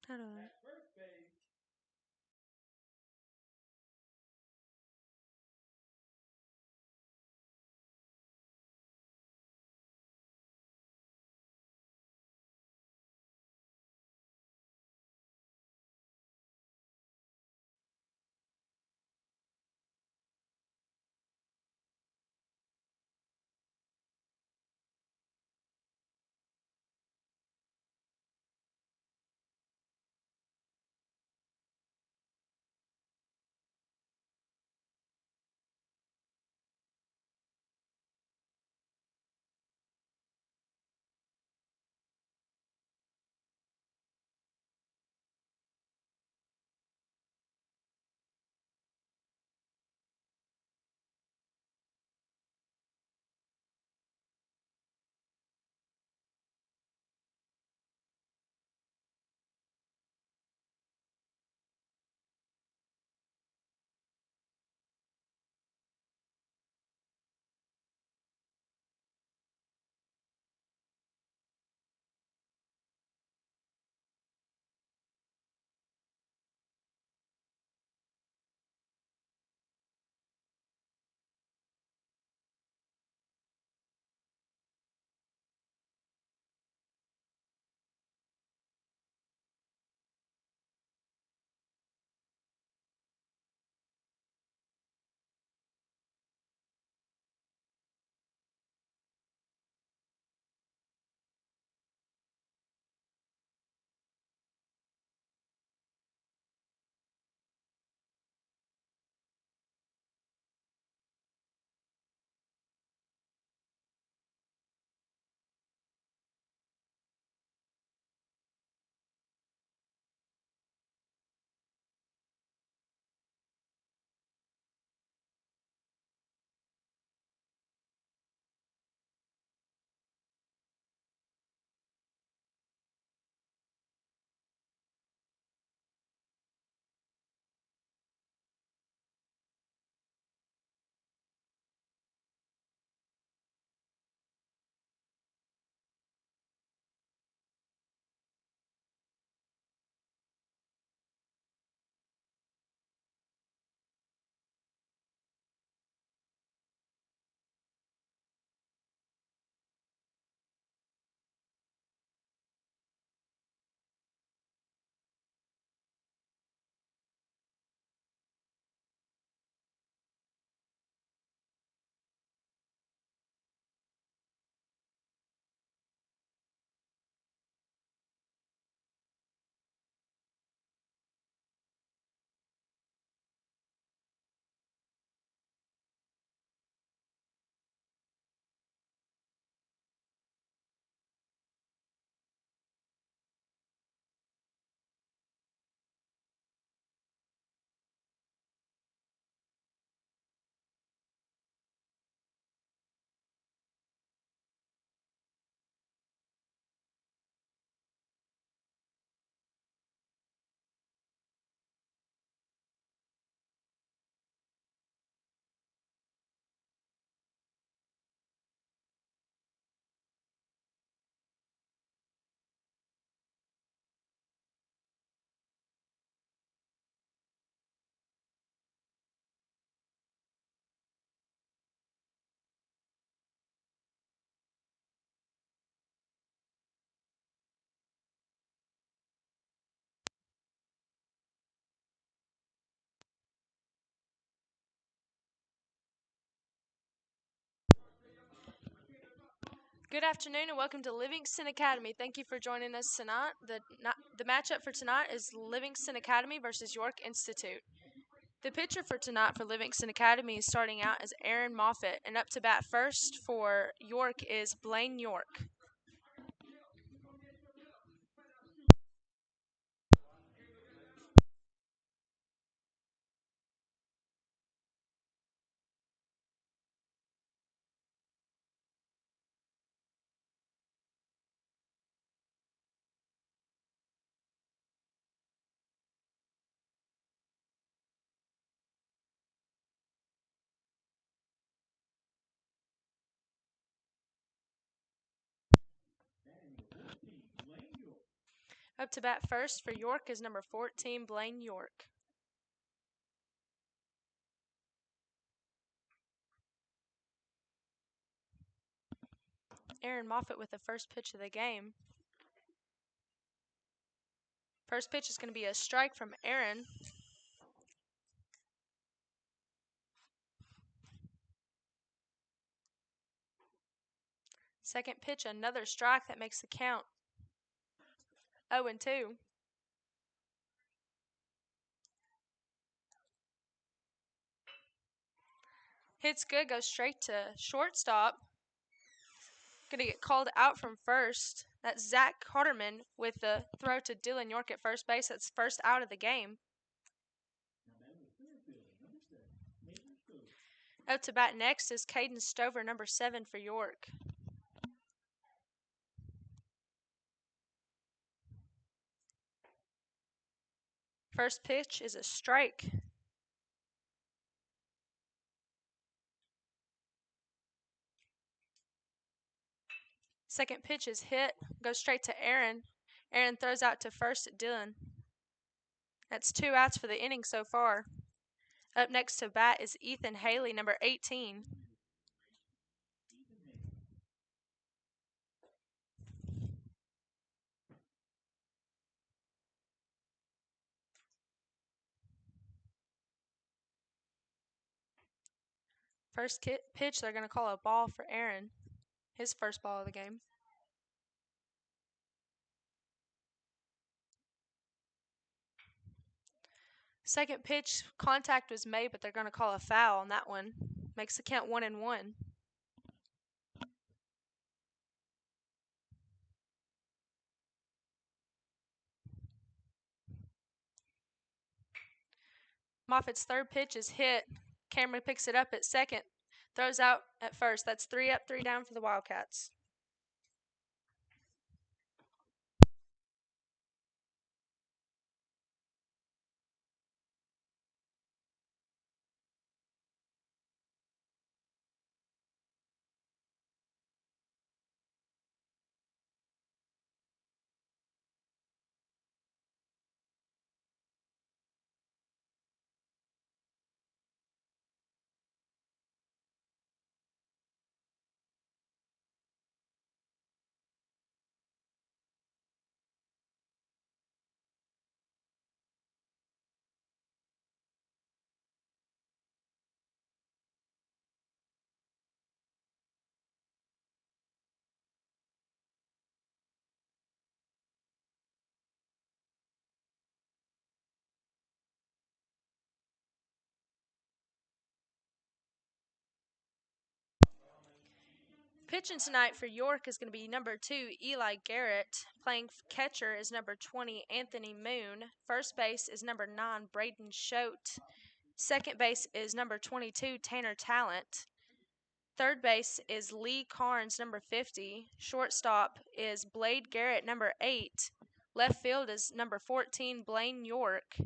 How do I? Good afternoon and welcome to Livingston Academy. Thank you for joining us tonight. The matchup for tonight is Livingston Academy versus York Institute. The pitcher for tonight for Livingston Academy is starting out as Aaron Moffett, and up to bat first for York is Blaine York. Up to bat first for York is number 14, Blaine York. Aaron Moffitt with the first pitch of the game. First pitch is going to be a strike from Aaron. Second pitch, another strike that makes the count 0-2. Hits good, goes straight to shortstop. Going to get called out from first. That's Zach Carterman with the throw to Dylan York at first base. That's first out of the game. Up to bat next is Caden Stover, number 7 for York. First pitch is a strike. Second pitch is hit, goes straight to Aaron. Aaron throws out to first at Dylan. That's 2 outs for the inning so far. Up next to bat is Ethan Haley, number 18. First pitch, they're going to call a ball for Aaron. His first ball of the game. Second pitch, contact was made, but they're going to call a foul on that one. Makes the count 1-1. Moffitt's third pitch is hit. Cameron picks it up at second. Throws out at first. That's 3 up, 3 down for the Wildcats. Pitching tonight for York is going to be number 2, Eli Garrett. Playing catcher is number 20, Anthony Moon. First base is number 9, Braden Schote. Second base is number 22, Tanner Talent. Third base is Lee Carnes, number 50. Shortstop is Blade Garrett, number 8. Left field is number 14, Blaine York.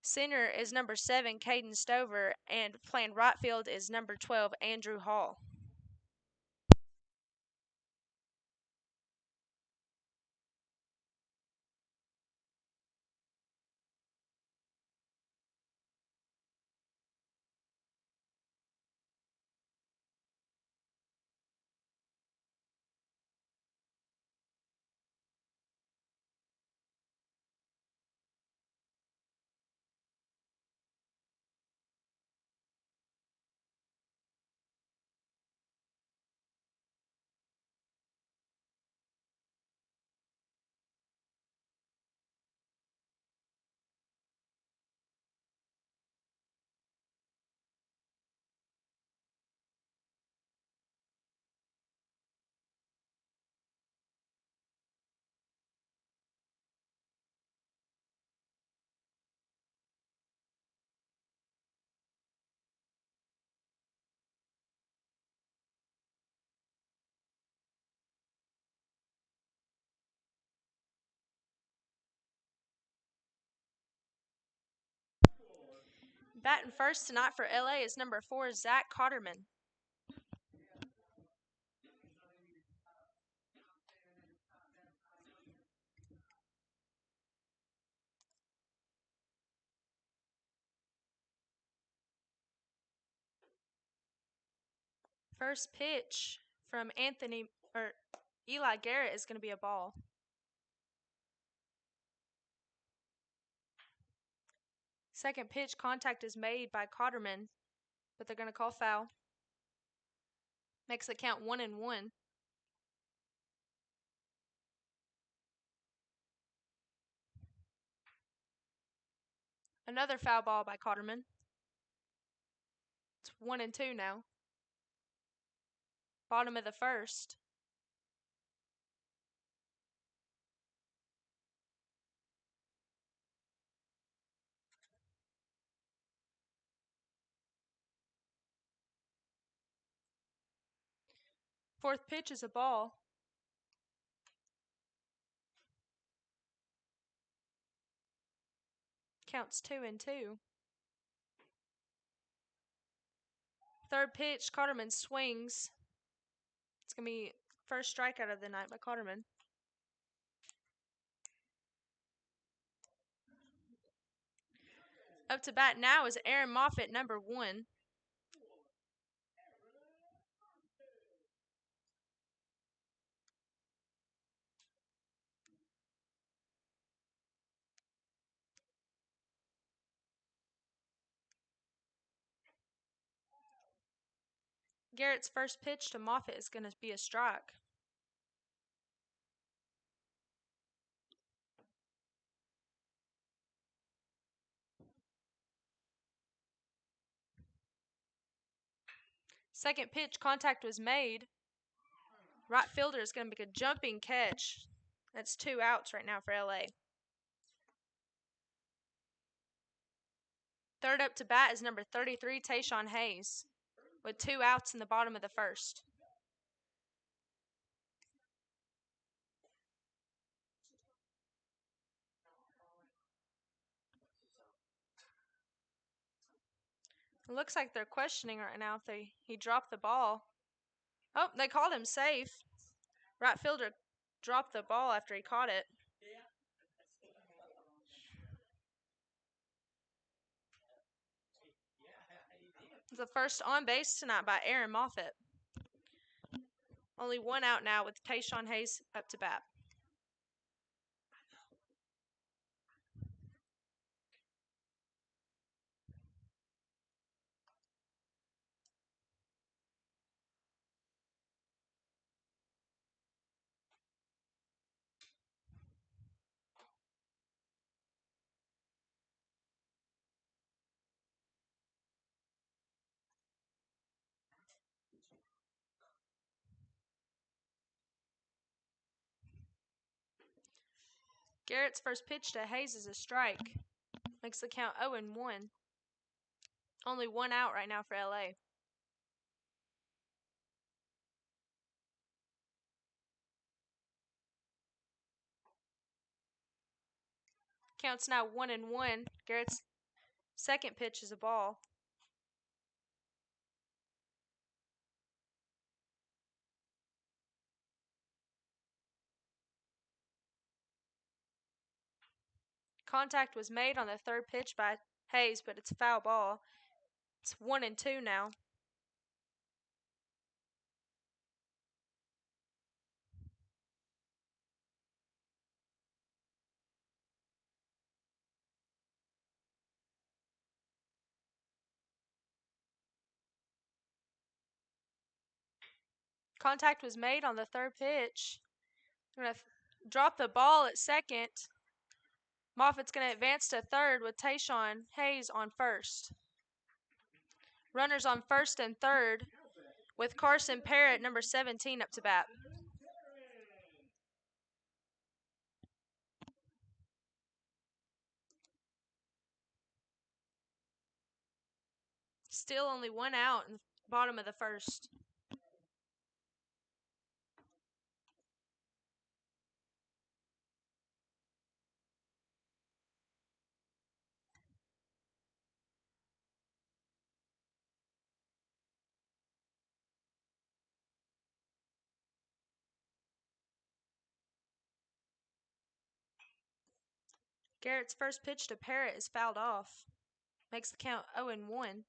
Center is number 7, Caden Stover. And playing right field is number 12, Andrew Hall. Batting first tonight for LA is number 4, Zach Carterman. First pitch from Eli Garrett is going to be a ball. Second pitch, contact is made by Cotterman, but they're going to call foul. Makes the count 1-1. Another foul ball by Cotterman. It's 1-2 now. Bottom of the first. Fourth pitch is a ball. Counts 2-2. Third pitch, Cotterman swings. It's going to be first strikeout of the night by Cotterman. Up to bat now is Aaron Moffitt, number 1. Garrett's first pitch to Moffitt is going to be a strike. Second pitch, contact was made. Right fielder is going to make a jumping catch. That's 2 outs right now for LA. Third up to bat is number 33, Tayshawn Hayes, with 2 outs in the bottom of the first. It looks like they're questioning right now if he dropped the ball. Oh, they called him safe. Right fielder dropped the ball after he caught it. The first on base tonight by Aaron Moffitt. Only 1 out now with Tayshawn Hayes up to bat. Garrett's first pitch to Hayes is a strike. Makes the count 0-1. Only 1 out right now for LA. Counts now 1-1. Garrett's second pitch is a ball. Contact was made on the third pitch by Hayes, but it's a foul ball. It's 1-2 now. Contact was made on the third pitch. I'm going to drop the ball at second. Moffitt's going to advance to third with Tayshawn Hayes on first. Runners on first and third with Carson Parrott, number 17, up to bat. Still only 1 out in the bottom of the first. Garrett's first pitch to Parrott is fouled off. Makes the count 0-1.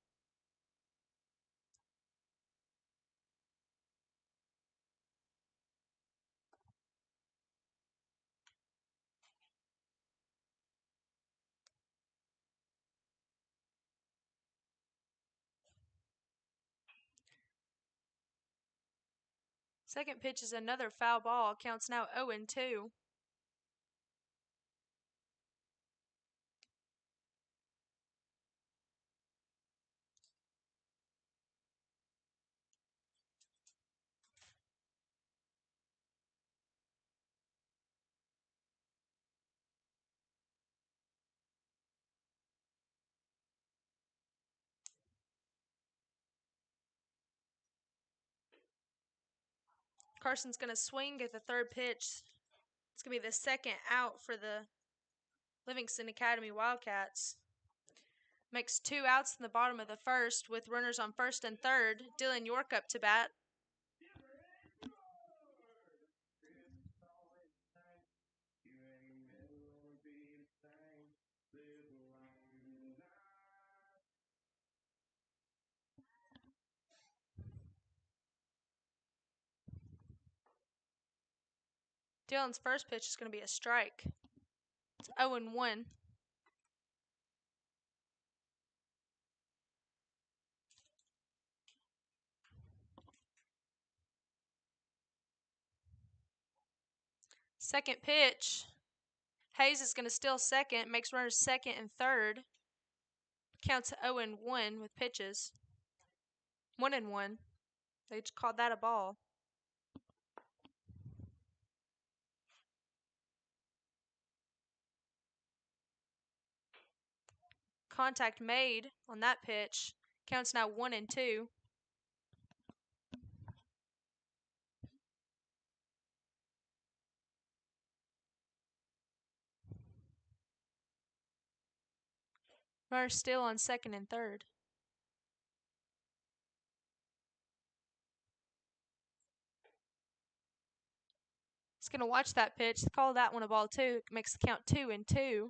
Second pitch is another foul ball. Counts now 0-2. Carson's going to swing at the third pitch. It's going to be the second out for the Livingston Academy Wildcats. Makes 2 outs in the bottom of the first with runners on first and third. Dylan York up to bat. Dylan's first pitch is going to be a strike. It's 0-1. Second pitch. Hayes is going to steal second, makes runners second and third. Counts 0-1 with pitches. 1-1. They just called that a ball. Contact made on that pitch. Counts now 1-2. Runners still on second and third. He's going to watch that pitch. Call that one a ball too. Makes the count 2-2.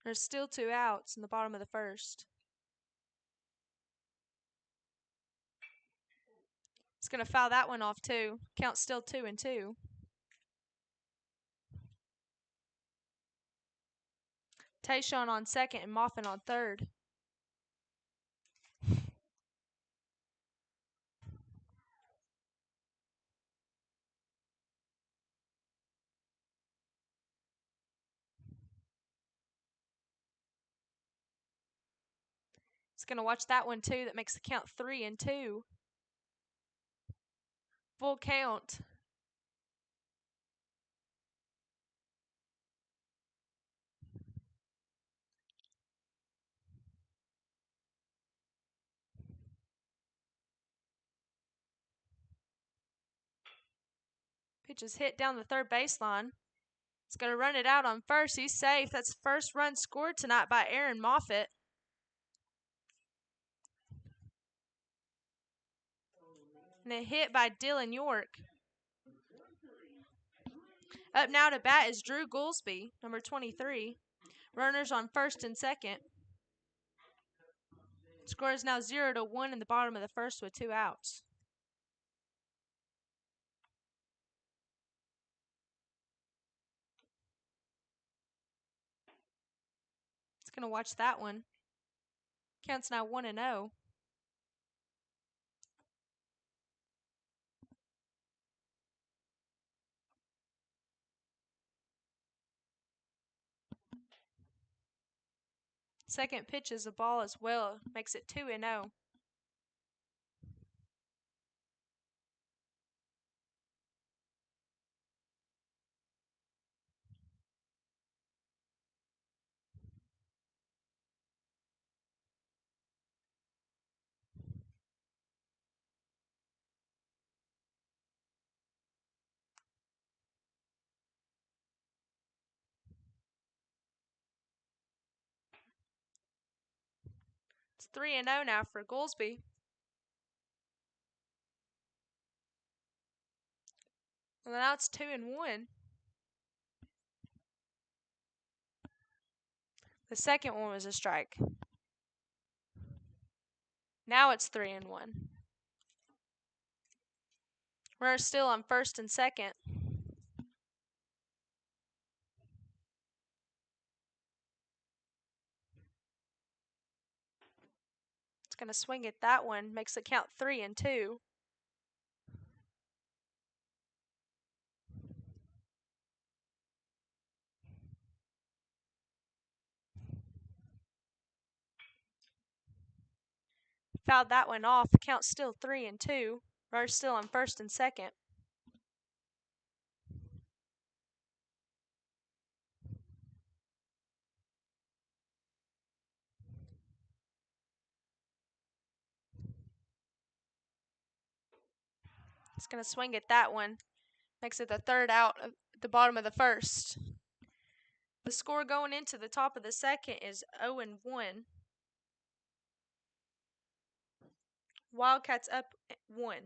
There's still 2 outs in the bottom of the first. He's going to foul that one off too. Count still 2-2. Tayshawn on second and Moffin on third. He's going to watch that one too. That makes the count 3-2. Full count. Pitch is hit down the third baseline. He's going to run it out on first. He's safe. That's the first run scored tonight by Aaron Moffitt. And a hit by Dylan York. Up now to bat is Drew Goolsby, number 23. Runners on first and second. Score is now 0-1 in the bottom of the first with 2 outs. It's going to watch that one. Counts now 1-0. Second pitch is a ball as well. Makes it 2-0. It's 3-0 now for Goolsby. And now it's 2-1. The second one was a strike. Now it's 3-1. We're still on first and second. It's going to swing at that one. Makes it count 3-2. Fouled that one off. Count still 3-2. Runner's still on first and second. It's going to swing at that one. Makes it the third out at the bottom of the first. The score going into the top of the second is 0-1. Wildcats up 1.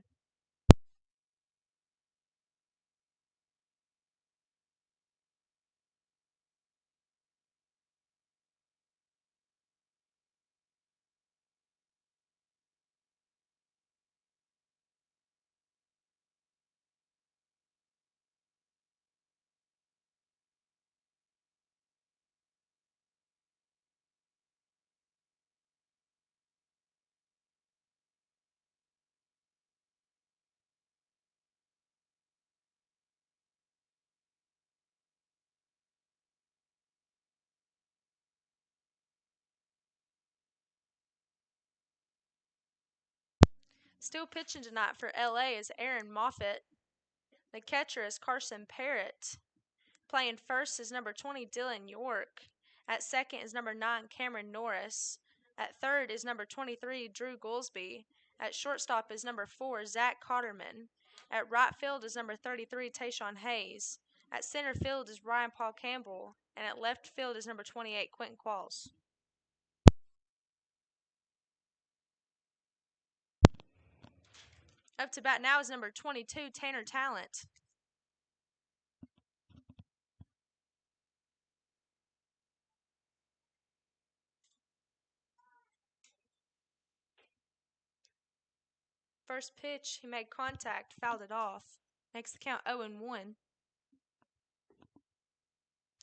Still pitching tonight for LA is Aaron Moffitt. The catcher is Carson Parrott. Playing first is number 20, Dylan York. At second is number 9, Cameron Norris. At third is number 23, Drew Goolsby. At shortstop is number 4, Zach Cotterman. At right field is number 33, Tayshawn Hayes. At center field is Ryan Paul Campbell. And at left field is number 28, Quentin Qualls. Up to bat now is number 22, Tanner Talent. First pitch, he made contact, fouled it off. Makes the count 0-1.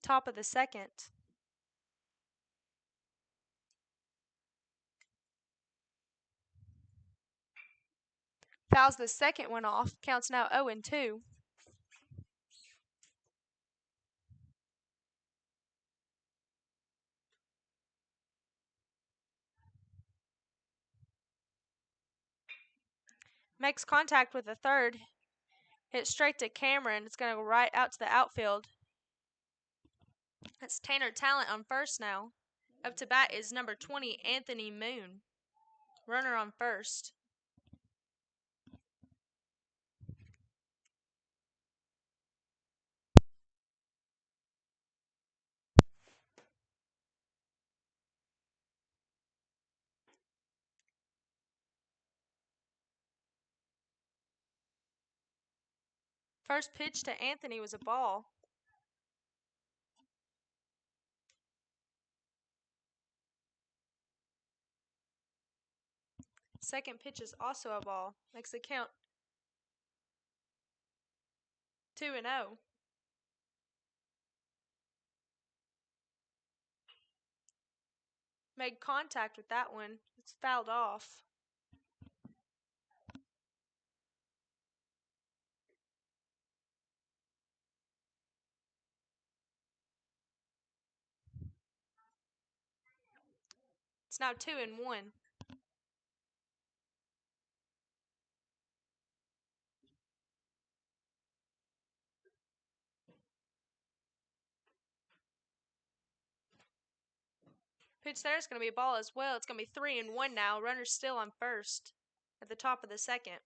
Top of the second. Fouls the second one off. Counts now 0-2. Makes contact with the third. Hit straight to Cameron. It's going to go right out to the outfield. That's Tanner Talent on first now. Up to bat is number 20, Anthony Moon. Runner on first. First pitch to Anthony was a ball. Second pitch is also a ball. Makes the count 2-0. Made contact with that one. It's fouled off. It's now 2-1. Pitch there is going to be a ball as well. It's going to be 3-1 now. Runner's still on first at the top of the second.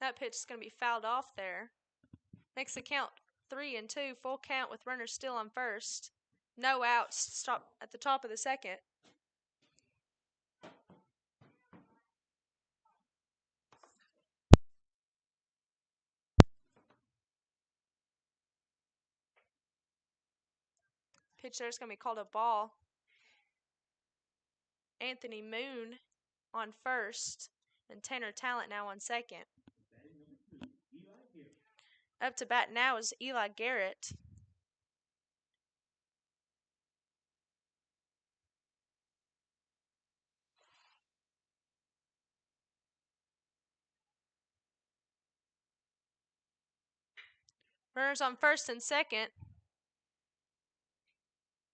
That pitch is going to be fouled off there. Makes the count 3-2. Full count with runners still on first. No outs. Stop at the top of the second. Pitch there is going to be called a ball. Anthony Moon on first and Tanner Talent now on second. Up to bat now is Eli Garrett. Runners on first and second.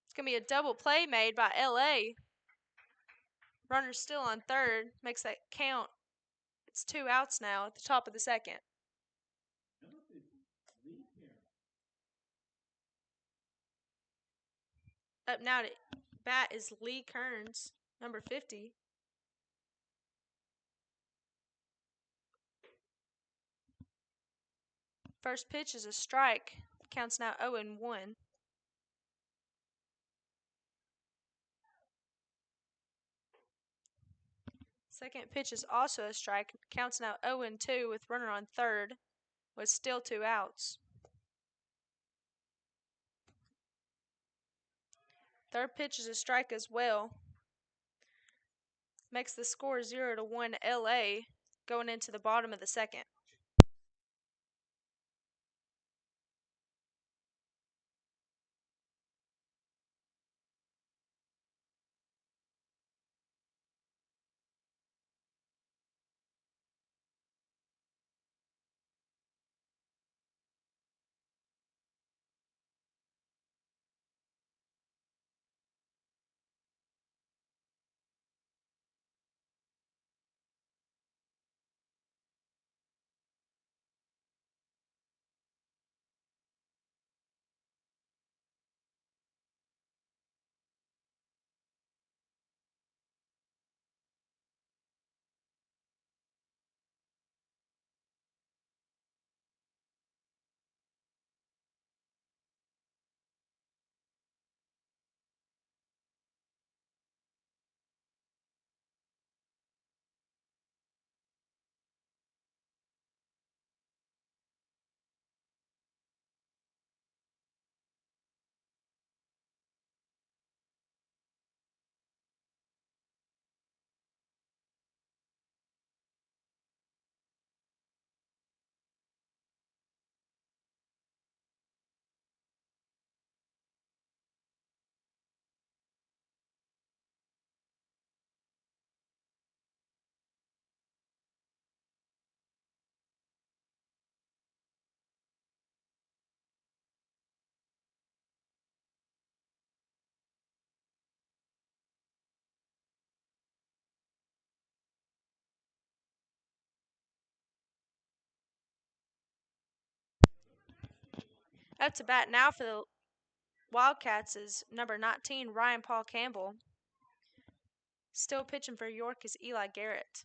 It's going to be a double play made by LA. Runner still on third. Makes that count. It's 2 outs now at the top of the second. Up now to bat is Lee Kearns, number 50. First pitch is a strike. Counts now 0-1. Second pitch is also a strike. Counts now 0-2 with runner on third, with still 2 outs. Third pitch is a strike as well. Makes the score 0-1 LA going into the bottom of the second. Up to bat now for the Wildcats is number 19, Ryan Paul Campbell. Still pitching for York is Eli Garrett.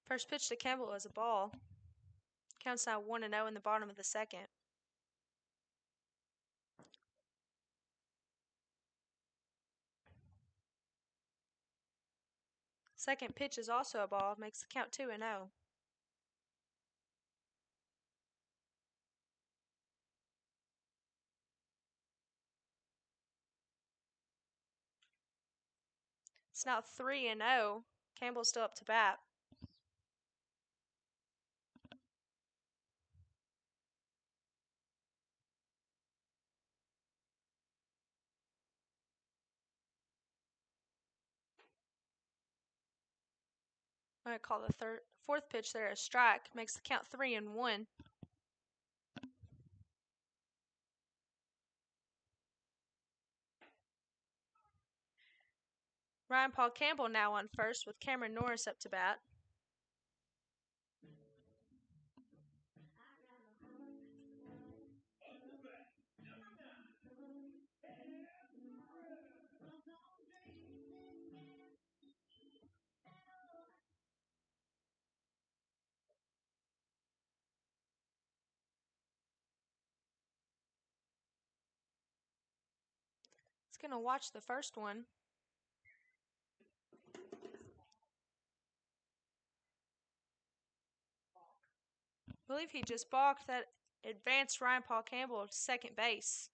First pitch to Campbell is a ball. Counts now 1-0 in the bottom of the second. Second pitch is also a ball. Makes the count 2-0. It's now 3-0. Campbell's still up to bat. I'm going to call the fourth pitch there a strike. Makes the count 3-1. Ryan Paul Campbell now on first with Cameron Norris up to bat. It's going to watch the first one. I believe he just balked. That advanced Ryan Paul Campbell to second base.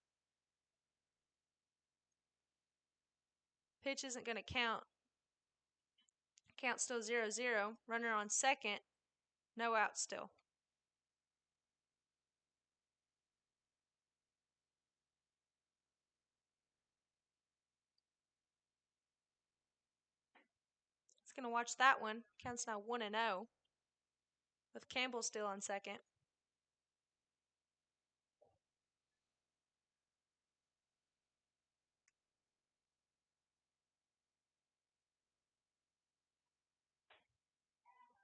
Pitch isn't going to count. Count still 0-0. Runner on second. No out still. It's going to watch that one. Counts now 1-0. With Campbell still on second.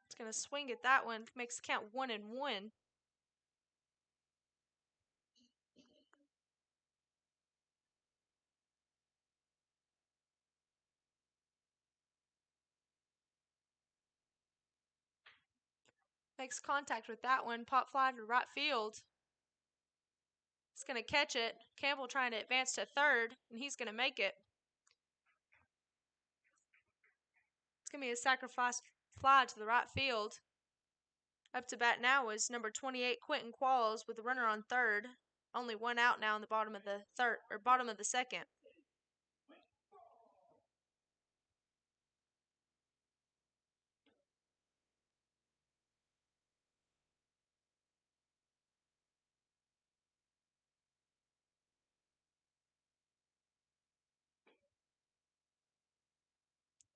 It's going to swing at that one. Makes the count 1-1. Makes contact with that one. Pop fly to right field. It's going to catch it. Campbell trying to advance to third, and he's going to make it. It's going to be a sacrifice fly to the right field. Up to bat now is number 28, Quentin Qualls, with the runner on third. Only one out now in the bottom of the third or bottom of the second.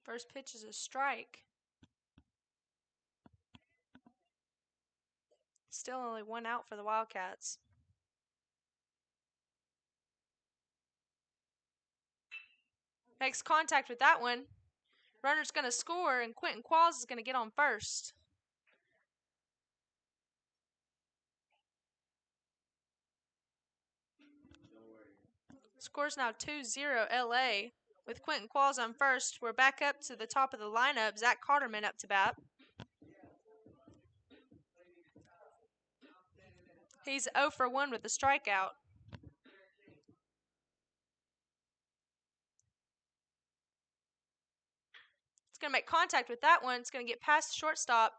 First pitch is a strike. Still only one out for the Wildcats. Makes contact with that one. Runner's going to score, and Quentin Qualls is going to get on first. Score's now 2-0 LA. With Quentin Qualls on first, we're back up to the top of the lineup. Zach Carterman up to bat. He's 0 for 1 with a strikeout. It's going to make contact with that one. It's going to get past the shortstop.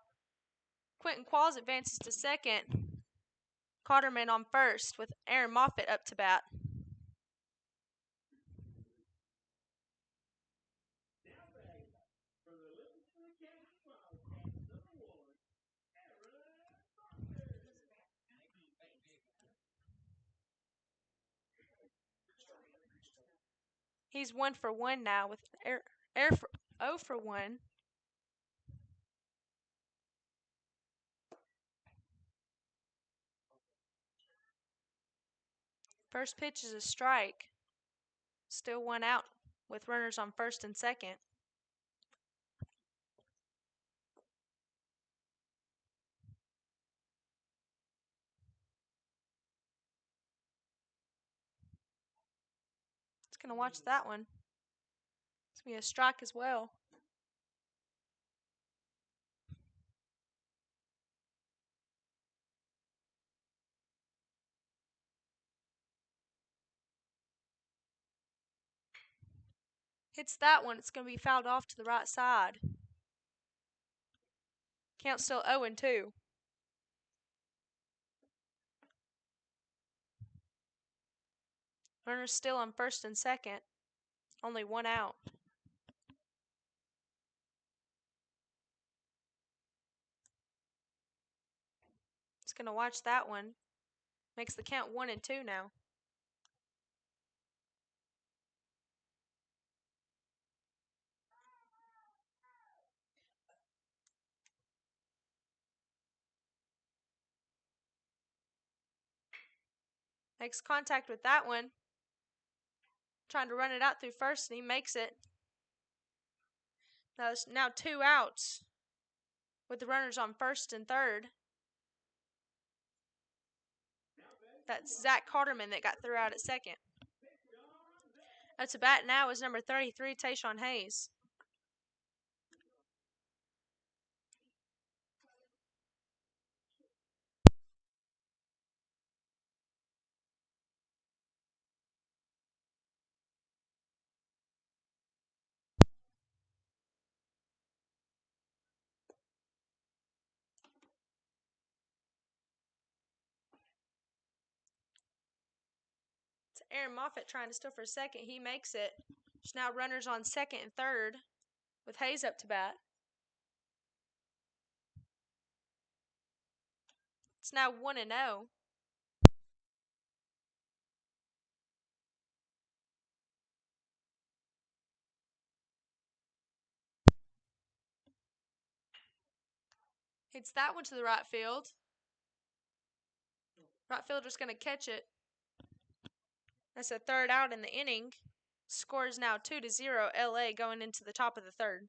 Quentin Qualls advances to second. Carterman on first with Aaron Moffitt up to bat. He's 1 for 1 now with 0 for 1. First pitch is a strike. Still one out with runners on first and second. It's going to watch that one. It's going to be a strike as well. Hits that one. It's going to be fouled off to the right side. Count still 0-2. Runners still on first and second. Only one out. It's going to watch that one. Makes the count 1-2 now. Makes contact with that one. Trying to run it out through first, and he makes it. There's now 2 outs with the runners on first and third. That's Zach Carterman that got through out at second. Up to bat now is number 33, Tayshawn Hayes. It's Aaron Moffitt trying to steal for a second. He makes it. There's now runners on second and third with Hayes up to bat. It's now 1-0. Hits that one to the right field. Right fielder's going to catch it. That's a third out in the inning. Score is now 2-0 LA going into the top of the third.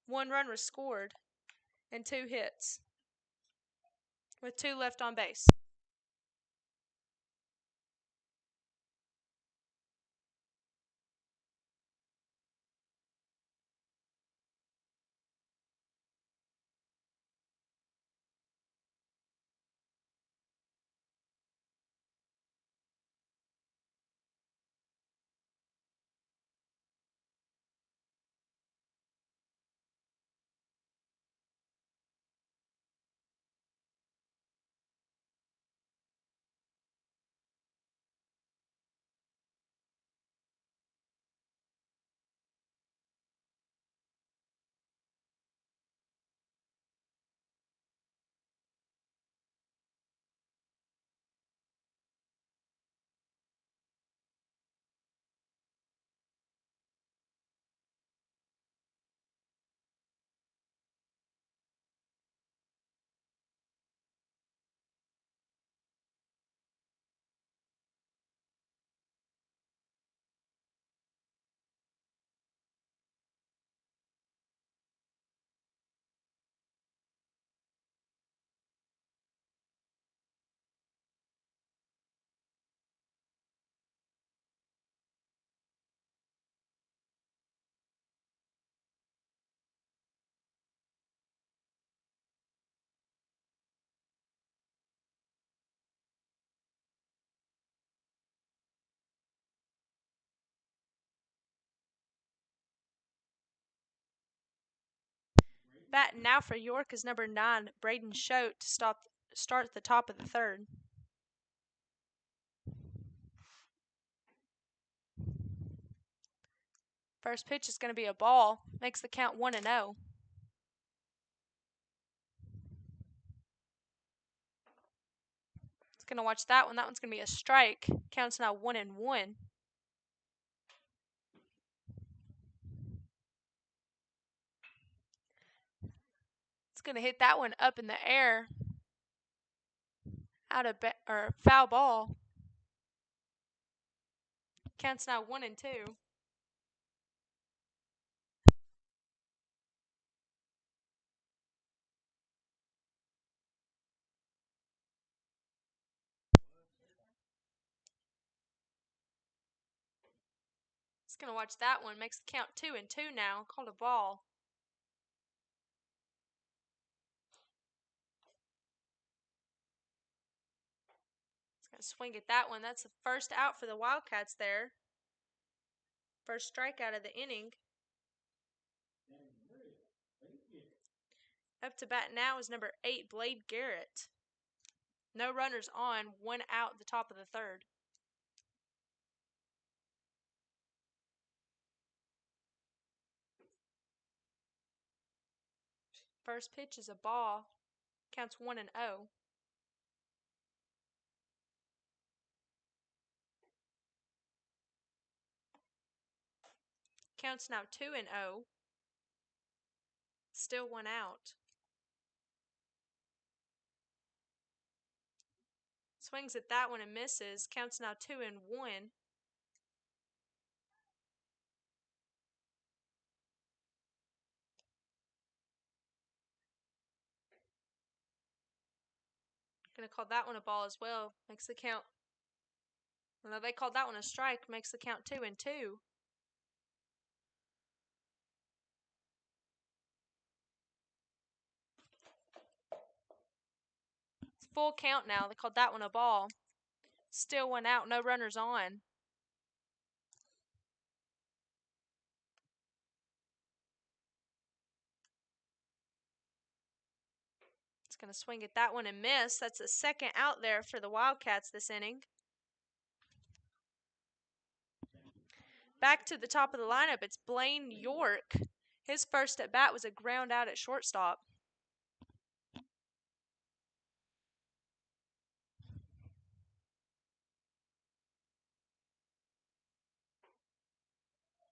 1 run was scored and 2 hits with 2 left on base. Batting now for York is number 9, Braden Choate, to start at the top of the third. First pitch is going to be a ball. Makes the count 1-0. It's going to watch that one. That one's going to be a strike. Counts now 1-1. It's going to hit that one up in the air. Out of foul ball. Counts now 1-2. It's going to watch that one. Makes the count 2-2 now. Called a ball. It's going to swing at that one. That's the first out for the Wildcats there. First strikeout of the inning. Up to bat now is number 8, Blade Garrett. No runners on, 1 out at the top of the third. First pitch is a ball. Counts 1-0. Counts now 2-0. Still 1 out. Swings at that one and misses. Counts now 2-1. Gonna call that one a ball as well. Makes the count. No, they called that one a strike. Makes the count 2-2. It's full count now. They called that one a ball. Still 1 out. No runners on. It's going to swing at that one and miss. That's the second out there for the Wildcats this inning. Back to the top of the lineup, it's Blaine York. His first at bat was a ground out at shortstop.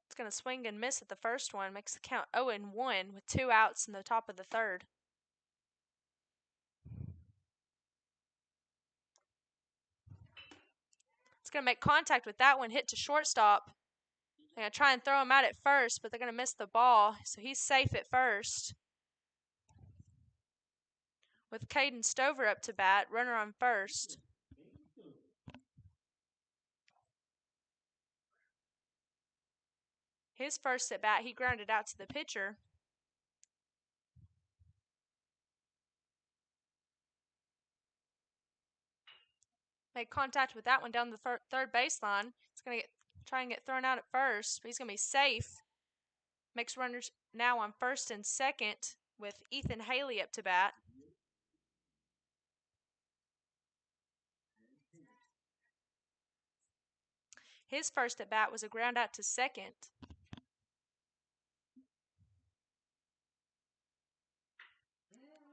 It's going to swing and miss at the first one. Makes the count 0-1 with 2 outs in the top of the third. It's going to make contact with that one, hit to shortstop. They're going to try and throw him out at first, but they're going to miss the ball, so he's safe at first. With Caden Stover up to bat, runner on first. His first at bat, he grounded out to the pitcher. Made contact with that one down the third baseline. It's going to try and get thrown out at first, but he's going to be safe. Makes runners now on first and second with Ethan Haley up to bat. His first at bat was a ground out to second.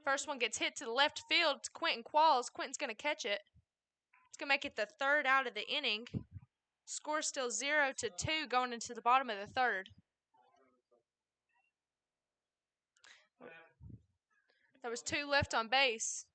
First one gets hit to the left field. It's Quentin Qualls. Quentin's going to catch it. It's going to make it the third out of the inning. Score still 0-2 going into the bottom of the third. There was 2 left on base.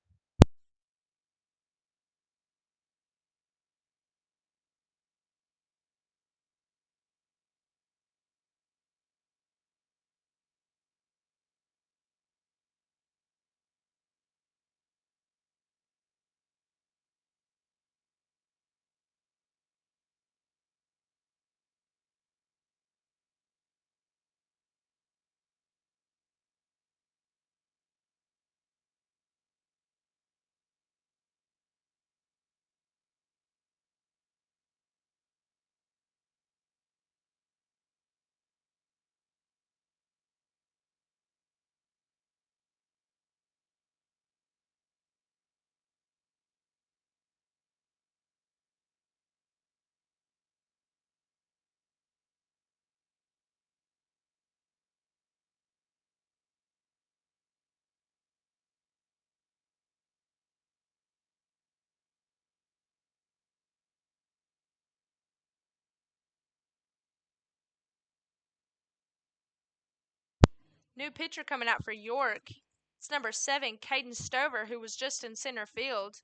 New pitcher coming out for York. It's number 7, Caden Stover, who was just in center field.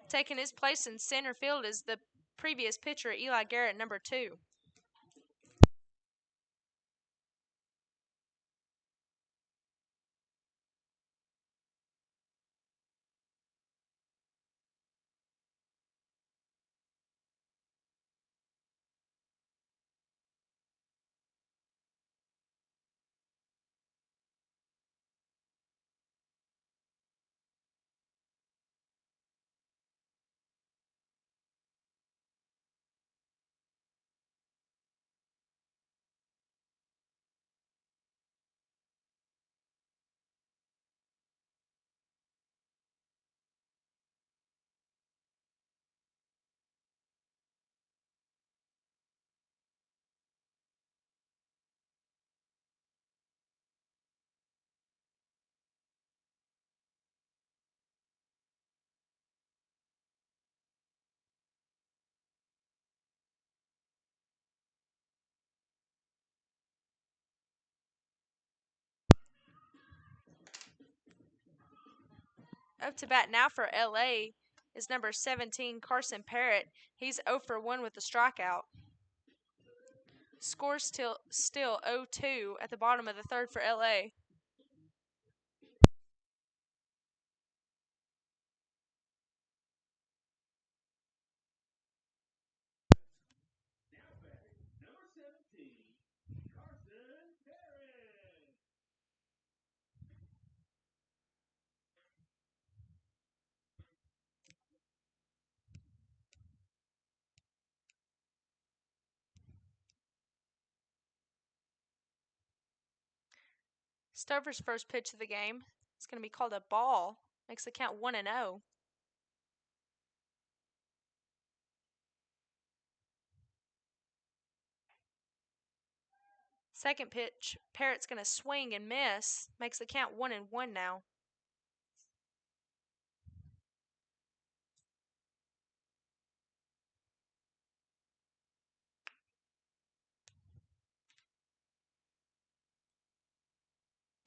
Taking his place in center field is the previous pitcher, Eli Garrett, number 2. Up to bat now for LA is number 17, Carson Parrott. He's 0-1 with a strikeout. Score still 0-2 at the bottom of the third for LA. Stover's first pitch of the game is going to be called a ball. Makes the count 1-0. Second pitch, Parrot's going to swing and miss. Makes the count 1-1 now.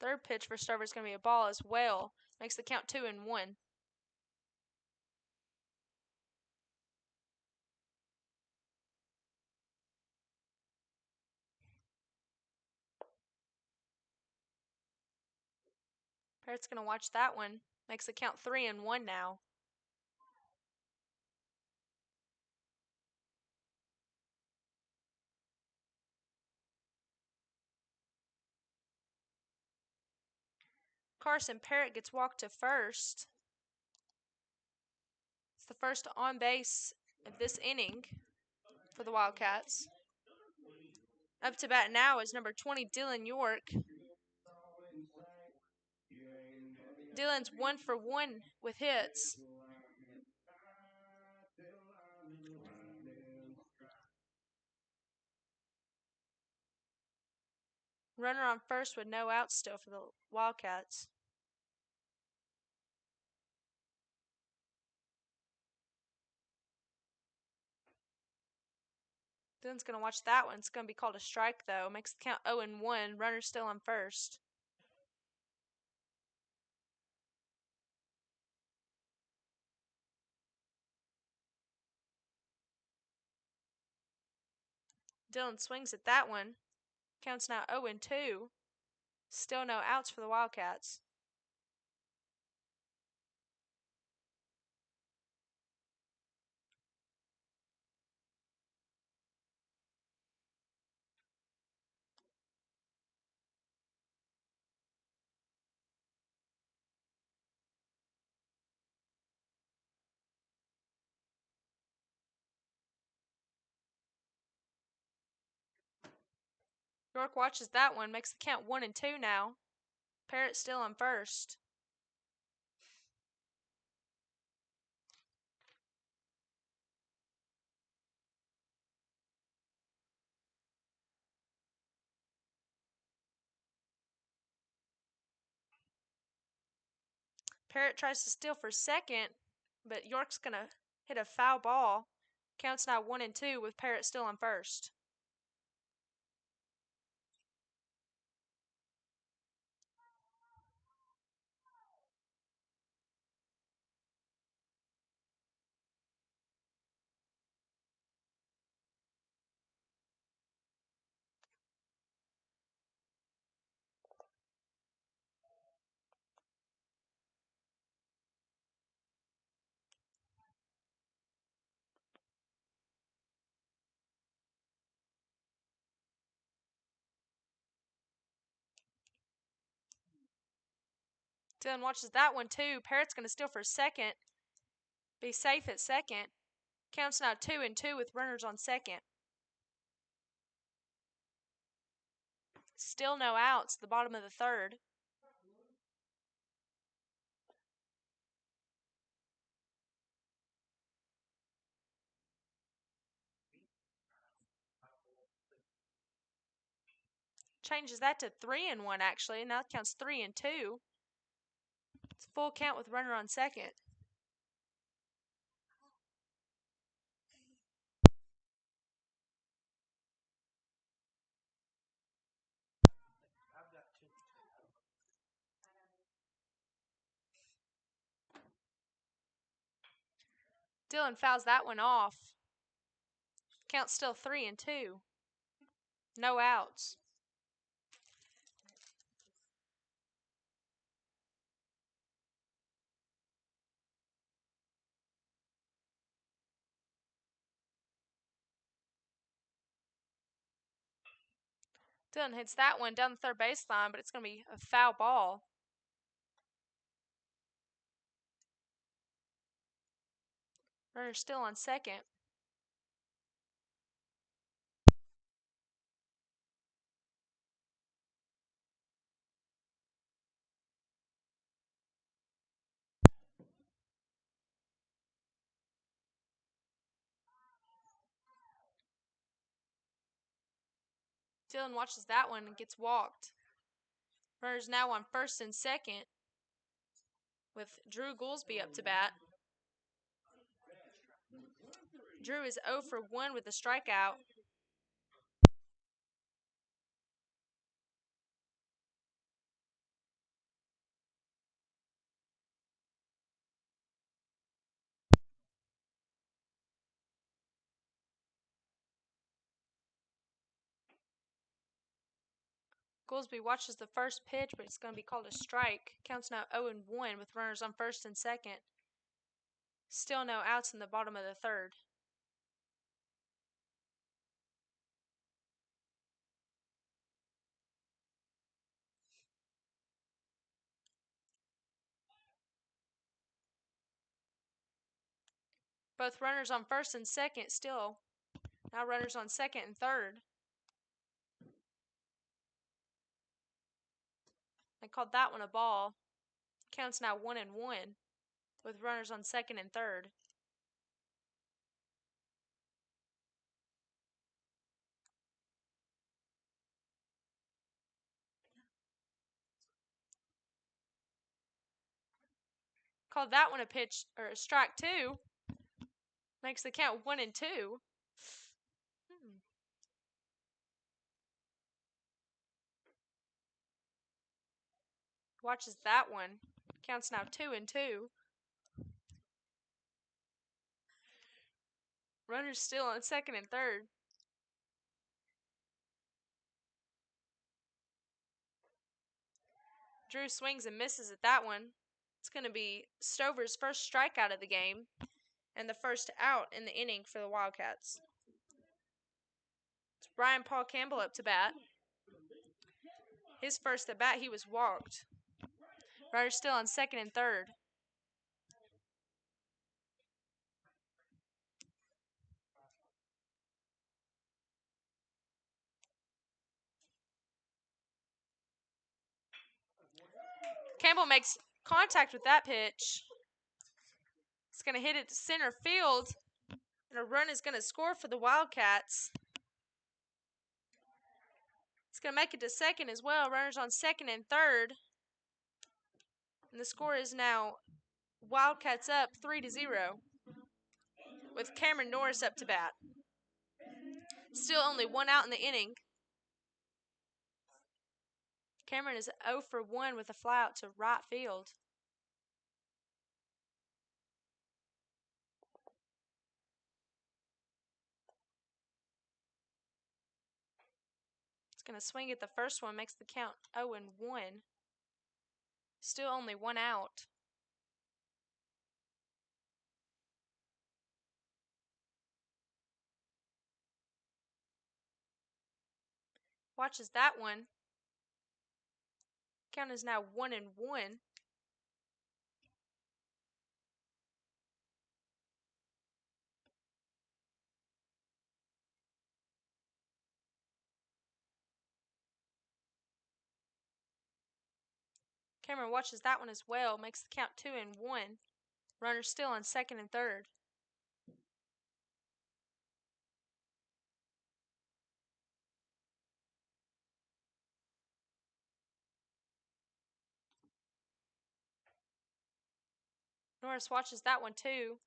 Third pitch for Stover is going to be a ball as well. Makes the count 2-1. Parrot's going to watch that one. Makes the count 3-1 now. Carson Parrott gets walked to first. It's the first on base of this inning for the Wildcats. Up to bat now is number 20, Dylan York. Dylan's 1 for 1 with hits. Runner on first with no outs still for the Wildcats. Dylan's going to watch that one. It's going to be called a strike, though. Makes the count 0-1. Runner still on first. Dylan swings at that one. Counts now 0-2. Still no outs for the Wildcats. York watches that one. Makes the count 1-2 now. Parrott still on first. Parrott tries to steal for second, but York's going to hit a foul ball. Counts now 1-2 with Parrott still on first. Dylan watches that one too. Parrott's going to steal for second. Be safe at second. Counts now 2-2 with runners on second. Still no outs at the bottom of the third. Changes that to 3-1 actually. Now it counts 3-2. It's full count with runner on second. Dylan fouls that one off. Count's still 3-2. No outs. Dylan hits that one down the third baseline, but it's going to be a foul ball. Runner's still on second. Dylan watches that one and gets walked. Runner's now on first and second with Drew Goolsby up to bat. Drew is 0 for 1 with a strikeout. Goolsby watches the first pitch, but it's going to be called a strike. Counts now 0 and 1 with runners on first and second. Still no outs in the bottom of the third. Both runners on first and second still. Now runners on second and third. They called that one a ball. Counts now 1 and 1 with runners on second and third. Called that one a pitch or a strike 2. Makes the count 1 and 2. Watches that one. Counts now 2 and 2. Runners still on second and third. Drew swings and misses at that one. It's going to be Stover's first strikeout of the game and the first out in the inning for the Wildcats. It's Brian Paul Campbell up to bat. His first at bat, he was walked. Runners still on second and third. Campbell makes contact with that pitch. It's going to hit it to center field, and a run is going to score for the Wildcats. It's going to make it to second as well. Runners on second and third. And the score is now Wildcats up 3-0 with Cameron Norris up to bat. Still only 1 out in the inning. Cameron is 0 for 1 with a fly out to right field. It's going to swing at the first one, makes the count 0 and 1. Still only 1 out. Watches that one. Count is now 1 and 1. Cameron watches that one as well, makes the count 2 and 1. Runners still on second and third. Norris watches that one too.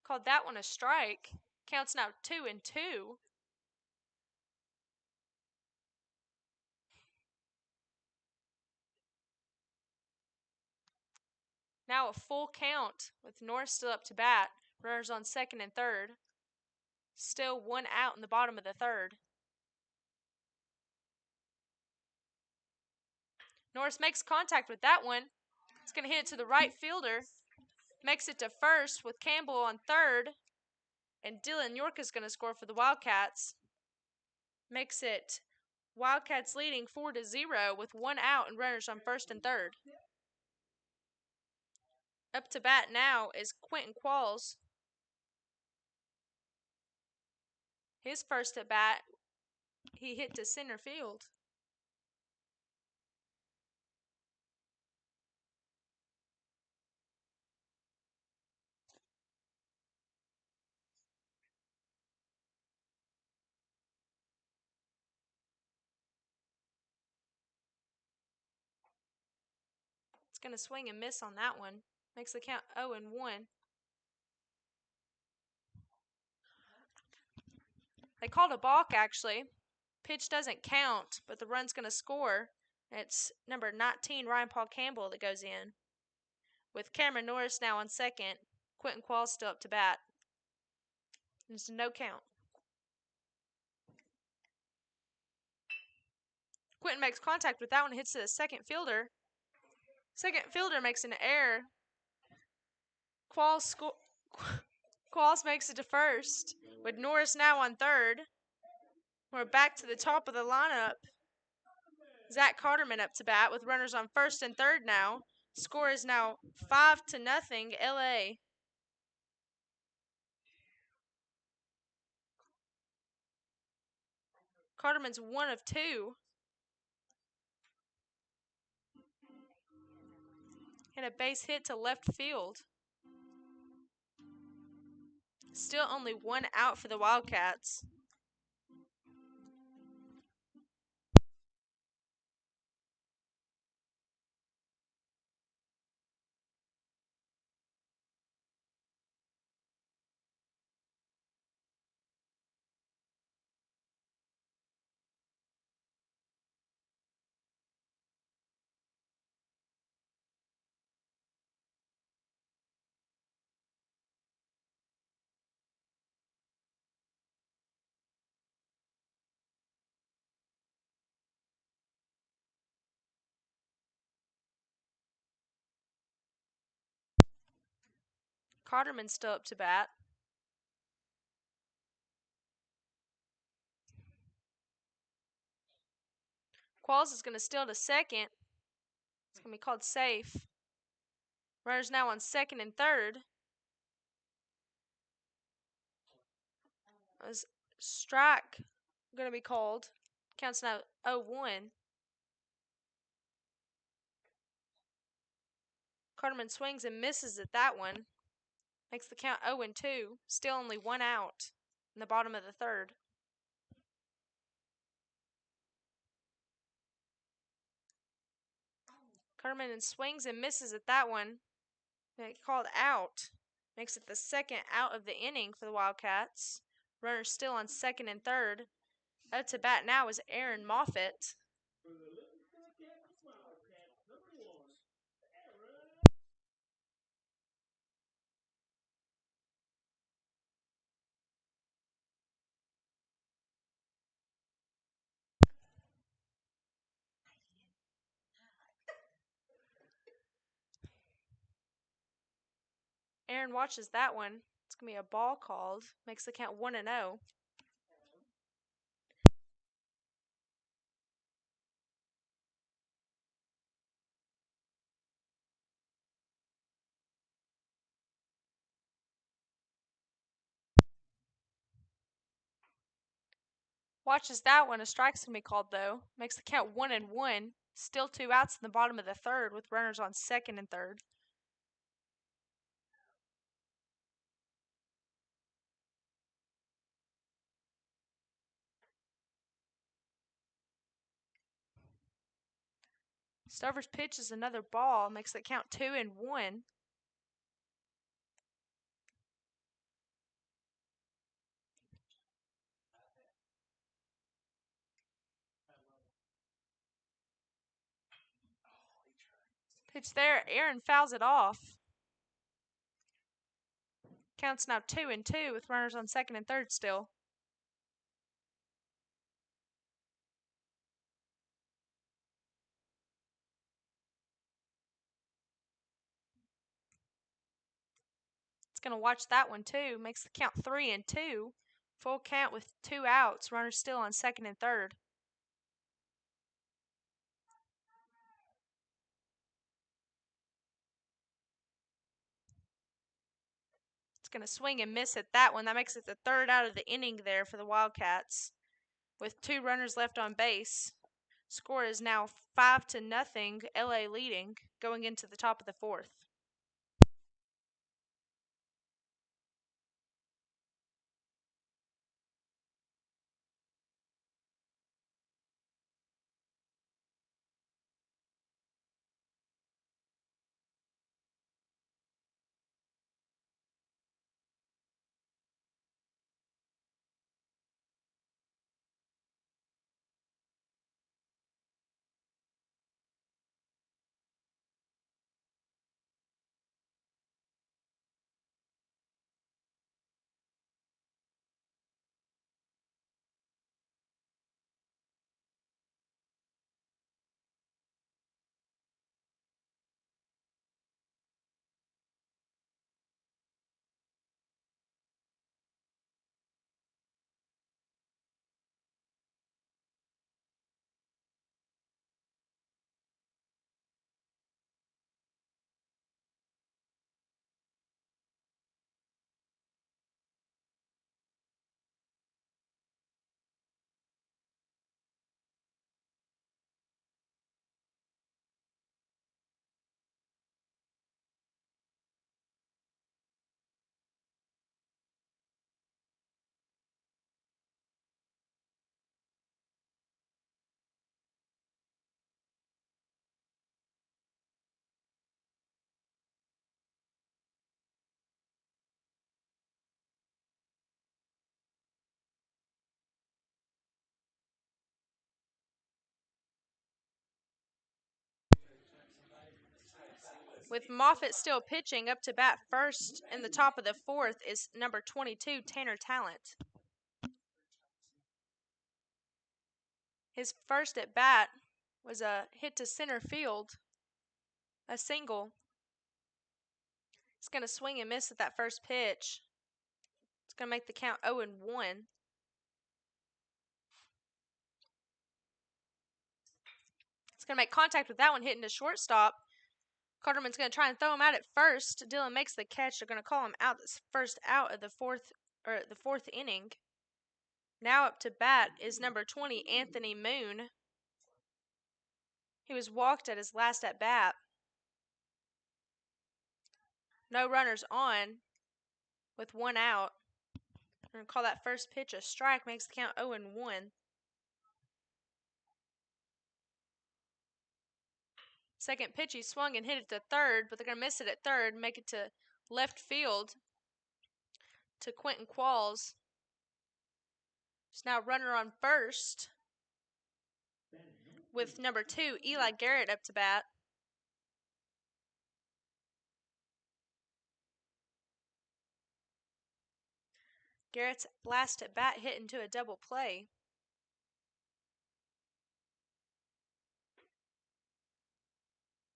Called that one a strike. Counts now 2 and 2. Now a full count with Norris still up to bat. Runners on second and third. Still 1 out in the bottom of the third. Norris makes contact with that one. It's going to hit it to the right fielder. Makes it to first with Campbell on third. And Dylan York is going to score for the Wildcats. Makes it Wildcats leading 4-0 with 1 out and runners on first and third. Up to bat now is Quentin Qualls. His first at bat, he hit to center field. going to swing and miss on that one. Makes the count 0-1. They called a balk, actually. Pitch doesn't count, but the run's going to score. It's number 19, Ryan Paul Campbell, that goes in. With Cameron Norris now on second, Quentin Qualls still up to bat. It's a no count. Quentin makes contact with that one, hits to the second fielder. Second fielder makes an error. Qualls makes it to first, with Norris now on third. We're back to the top of the lineup. Zach Carterman up to bat with runners on first and third now. Score is now 5-0 LA. Carterman's 1 of 2. Hit a base hit to left field. Still only 1 out for the Wildcats. Carterman's still up to bat. Qualls is going to steal to second. It's going to be called safe. Runners now on second and third. Strike going to be called. Counts now 0-1. Carterman swings and misses at that one. Makes the count 0-2. Still only 1 out in the bottom of the third. Carterman swings and misses at that one. Called out. Makes it the second out of the inning for the Wildcats. Runners still on second and third. Up to bat now is Aaron Moffitt. Aaron watches that one. It's going to be a ball called. Makes the count 1-0. Watches that one. A strike's going to be called, though. Makes the count 1-1. Still 2 outs in the bottom of the third with runners on second and third. Stover's pitch is another ball. Makes the count 2-1. Pitch there. Aaron fouls it off. Counts now 2-2 with runners on second and third still. It's going to watch that one too. Makes the count 3-2. Full count with 2 outs. Runners still on second and third. It's going to swing and miss at that one. That makes it the third out of the inning there for the Wildcats. With 2 runners left on base. Score is now 5-0, LA leading, going into the top of the fourth. With Moffitt still pitching, up to bat first in the top of the fourth is number 22, Tanner Talent. His first at bat was a hit to center field, a single. He's going to swing and miss at that first pitch. It's going to make the count 0-1. It's going to make contact with that one, hitting to shortstop. Carterman's going to try and throw him out at first. Dylan makes the catch. They're going to call him out. This first out of the fourth inning. Now up to bat is number 20, Anthony Moon. He was walked at his last at bat. No runners on with one out. We're going to call that first pitch a strike. Makes the count 0-1. Second pitch, he swung and hit it to third, but they're going to miss it at third, make it to left field to Quentin Qualls. There's now a runner on first with number 2, Eli Garrett, up to bat. Garrett's last at bat hit into a double play.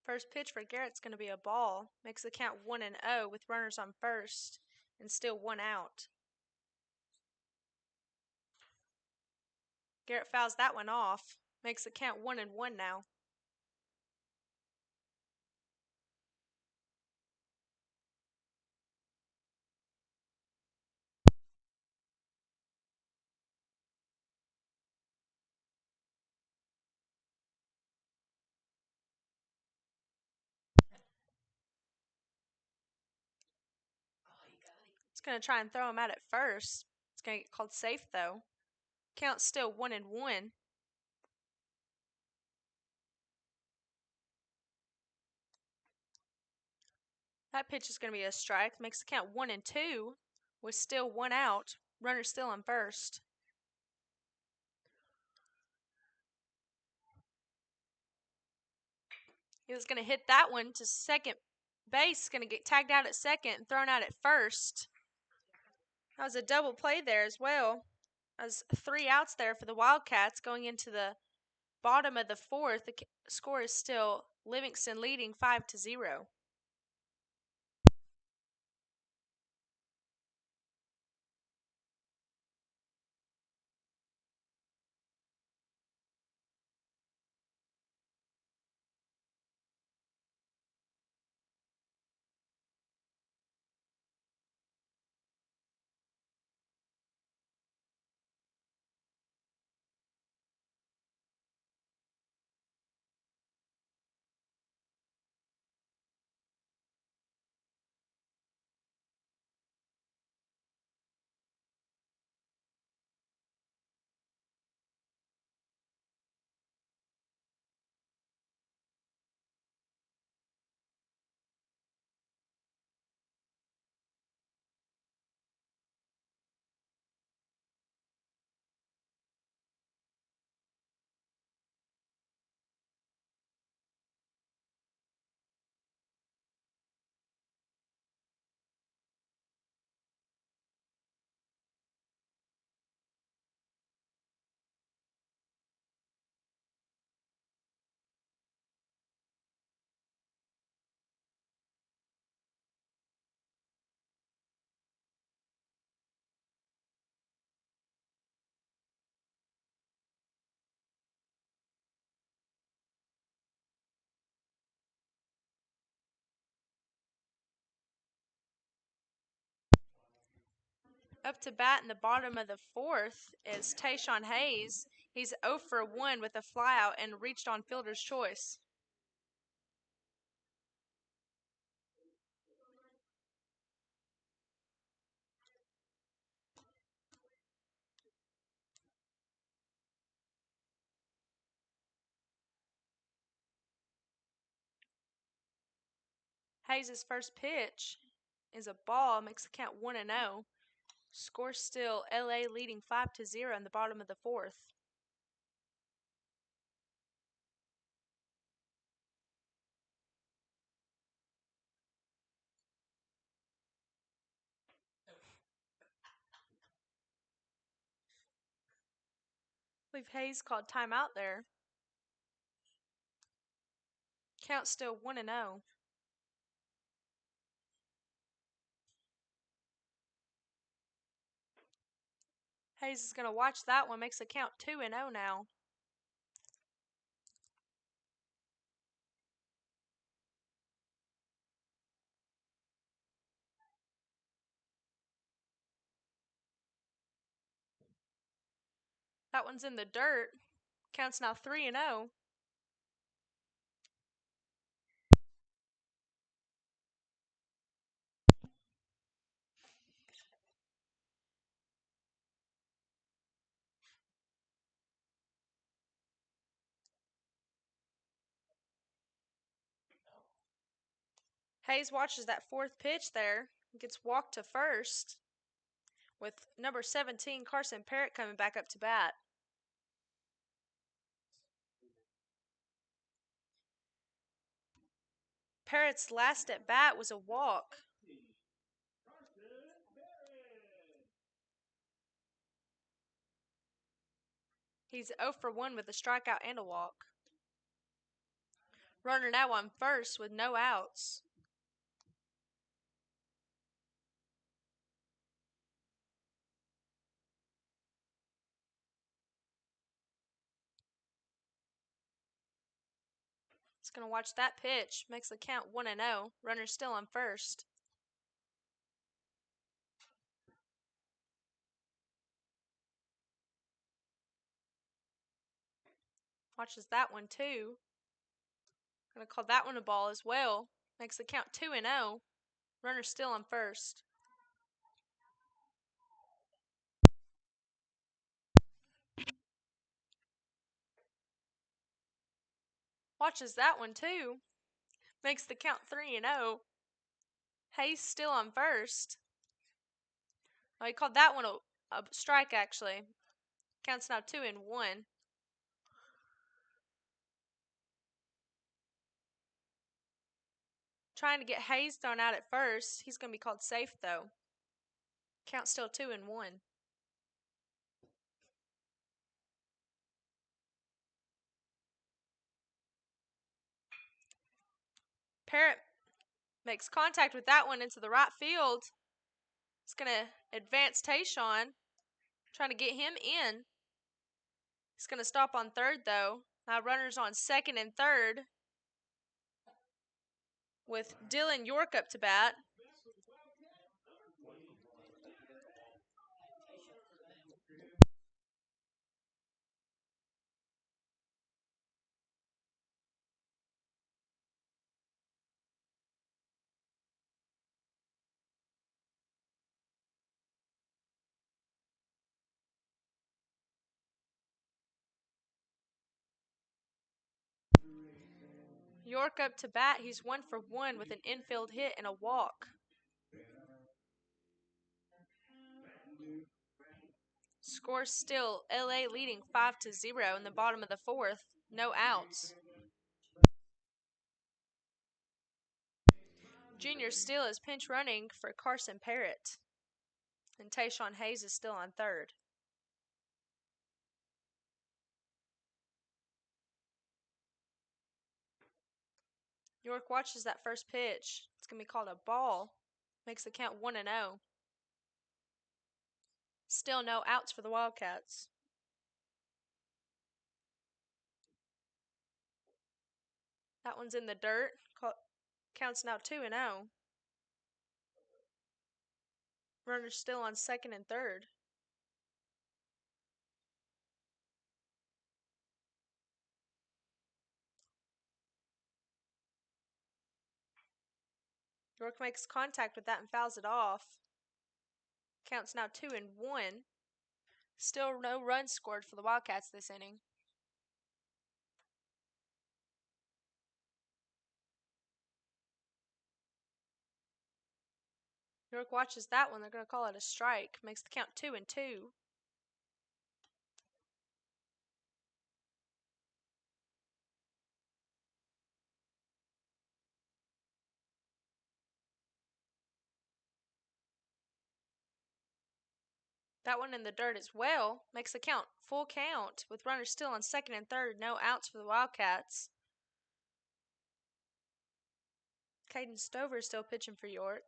First pitch for Garrett's going to be a ball. Makes the count 1-0 with runners on first and still one out. Garrett fouls that one off. Makes the count 1-1 now. It's going to try and throw him out at first. It's going to get called safe, though. Count's still 1-1. That pitch is going to be a strike. Makes the count 1-2 with still one out. Runner still on first. He was going to hit that one to second base. Going to get tagged out at second and thrown out at first. That was a double play there as well. As 3 outs there for the Wildcats going into the bottom of the fourth. The score is still Livingston leading 5-0. Up to bat in the bottom of the fourth is Tayshawn Hayes. He's 0 for 1 with a flyout and reached on fielder's choice. Hayes' first pitch is a ball, makes the count 1-0. Score still LA leading 5-0 in the bottom of the fourth. believe Hayes called timeout there. Count still 1-0. Hayes is going to watch that one. Makes the count 2-0 now. That one's in the dirt. Counts now 3-0. Hayes watches that fourth pitch there. Gets walked to first. With number 17, Carson Parrott, coming back up to bat. Parrott's last at bat was a walk. He's 0 for 1 with a strikeout and a walk. Runner now on first with no outs. He's going to watch that pitch. Makes the count 1-0. Runner still on first. Watches that one too. Going to call that one a ball as well. Makes the count 2-0. Runner still on first. Watches that one too. Makes the count 3-0. Hayes still on first. Oh, he called that one a strike, actually. Counts now 2-1. Trying to get Hayes thrown out at first. He's going to be called safe, though. Count still 2-1. Parrott makes contact with that one into the right field. It's going to advance Tayshawn. Trying to get him in. He's going to stop on third, though. Now runners on second and third. With Dylan York up to bat. York up to bat. He's 1 for 1 with an infield hit and a walk. Score still LA leading 5-0 in the bottom of the fourth. No outs. Junior still is pinch running for Carson Parrott. And Tayshawn Hayes is still on third. York watches that first pitch. It's going to be called a ball. Makes the count 1-0. Still no outs for the Wildcats. That one's in the dirt. Counts now 2-0. Runner's still on second and third. York makes contact with that and fouls it off. Counts now 2-1. Still no runs scored for the Wildcats this inning. York watches that one. They're going to call it a strike. Makes the count 2-2. That one in the dirt as well. Makes the count full count with runners still on second and third. No outs for the Wildcats. Caden Stover is still pitching for York.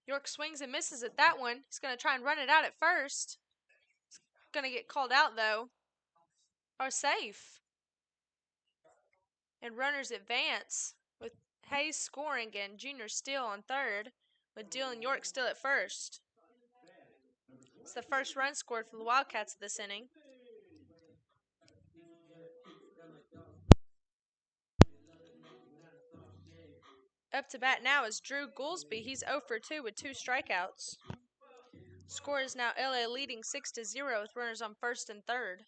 York swings and misses at that one. He's going to try and run it out at first. Going to get called out though. Are safe. And runners advance with Hayes scoring and Junior Steele on third, with Dylan York still at first. It's the first run scored for the Wildcats this inning. Up to bat now is Drew Goolsby. He's 0 for 2 with 2 strikeouts. Score is now LA leading 6-0 with runners on first and third.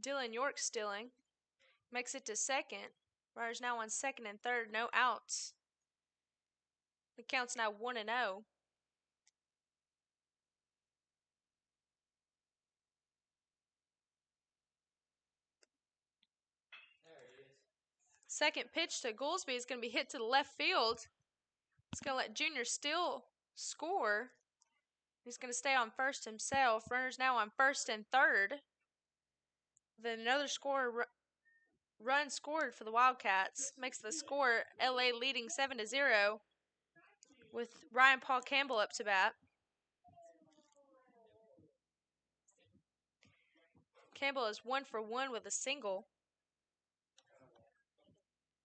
Dylan York stealing. Makes it to second. Runners now on second and third. No outs. The count's now 1-0. Second pitch to Goolsby is going to be hit to the left field. It's going to let Junior Steele score. He's going to stay on first himself. Runners now on first and third. Then another run scored for the Wildcats. Makes the score LA leading 7-0 with Ryan Paul Campbell up to bat. Campbell is 1 for 1 with a single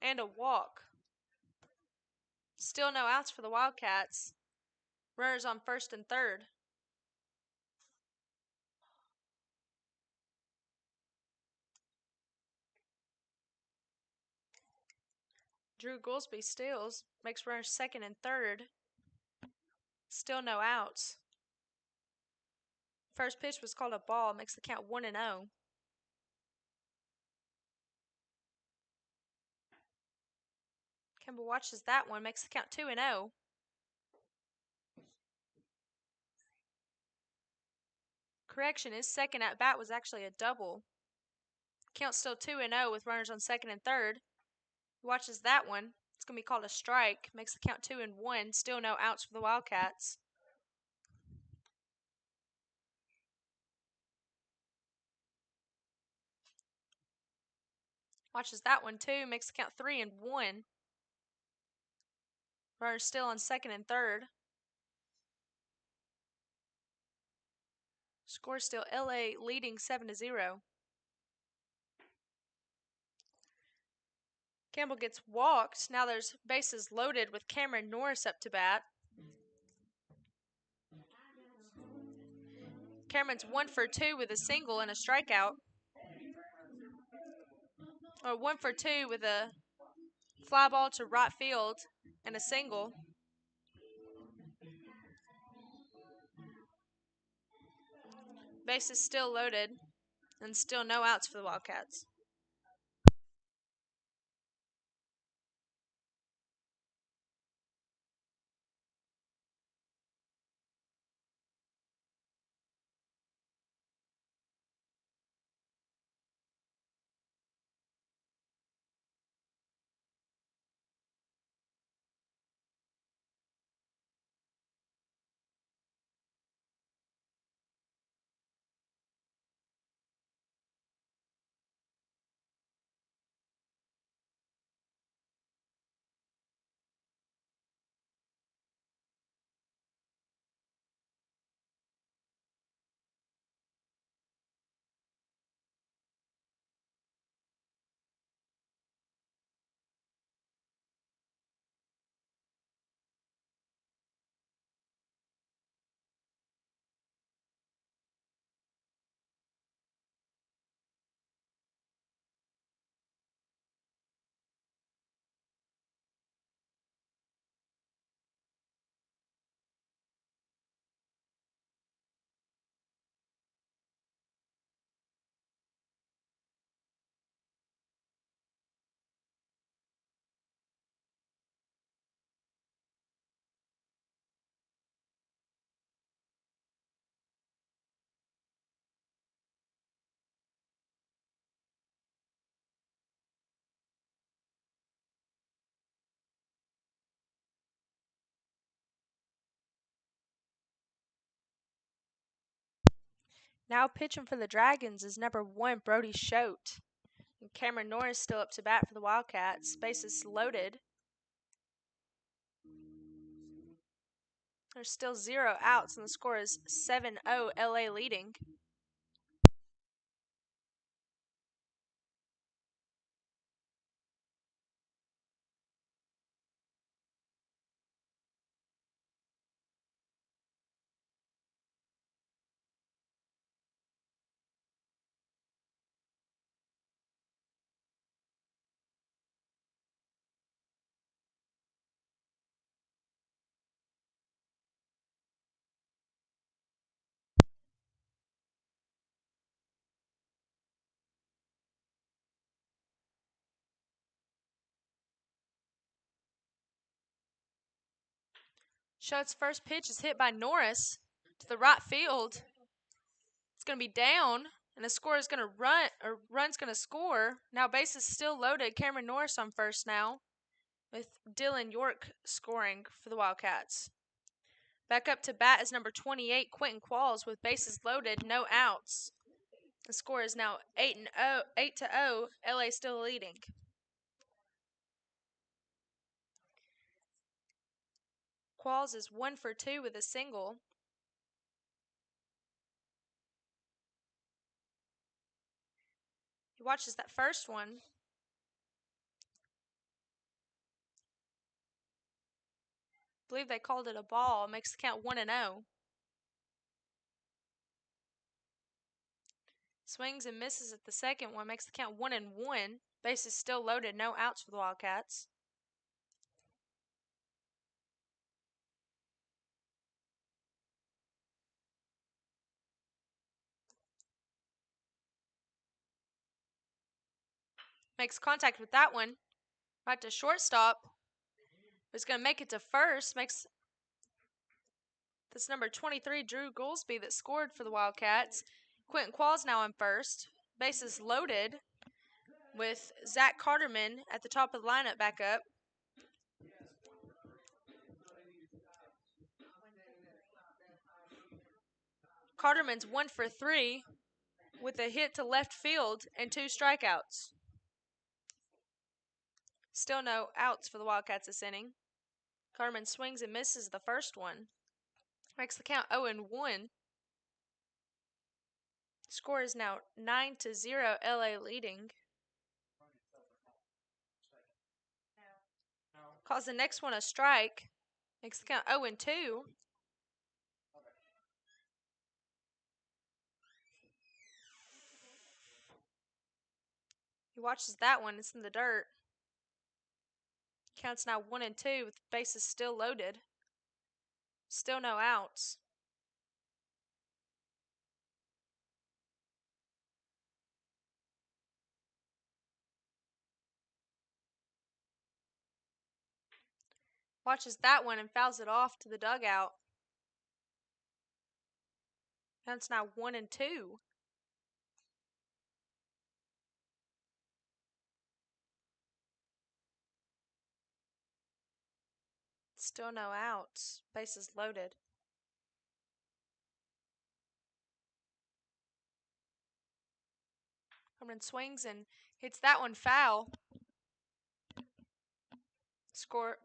and a walk. Still no outs for the Wildcats. Runners on first and third. Drew Goolsby steals, makes runners second and third. Still no outs. First pitch was called a ball, makes the count 1-0. Campbell watches that one, makes the count 2-0. Correction, his second at bat was actually a double. Count still 2-0 with runners on second and third. Watches that one. It's going to be called a strike. Makes the count 2-1. Still no outs for the Wildcats. Watches that one too. Makes the count 3-1. Runners still on second and third. Score still LA leading 7-0. Campbell gets walked. Now there's bases loaded with Cameron Norris up to bat. Cameron's 1 for 2 with a single and a strikeout. Or 1 for 2 with a fly ball to right field and a single. Bases still loaded and still no outs for the Wildcats. Now pitching for the Dragons is number 1, Brody Schote. And Cameron Norris still up to bat for the Wildcats. Bases loaded. There's still 0 outs, and the score is 7-0, LA leading. Schote's first pitch is hit by Norris to the right field. It's going to be down, and the score is going to run's going to score. Now bases still loaded. Cameron Norris on first now, with Dylan York scoring for the Wildcats. Back up to bat is number 28, Quentin Qualls, with bases loaded, no outs. The score is now 8-0, LA still leading. Qualls is 1 for 2 with a single. He watches that first one. I believe they called it a ball. Makes the count 1-0. Swings and misses at the second one. Makes the count 1-1. Bases still loaded. No outs for the Wildcats. Makes contact with that one. Right to shortstop. Is going to make it to first. Makes this number 23, Drew Goolsby, that scored for the Wildcats. Quentin Qualls now on first. Bases loaded with Zach Carterman at the top of the lineup back up. Carterman's 1 for 3 with a hit to left field and 2 strikeouts. Still no outs for the Wildcats this inning. Carterman swings and misses the first one. Makes the count 0-1. Score is now 9-0, LA leading. Calls the next one a strike. Makes the count 0-2. He watches that one. It's in the dirt. Counts now 1-2 with bases still loaded. Still no outs. Watches that one and fouls it off to the dugout. Counts now 1-2. Still no outs. Bases loaded. Carterman swings and hits that one foul. Score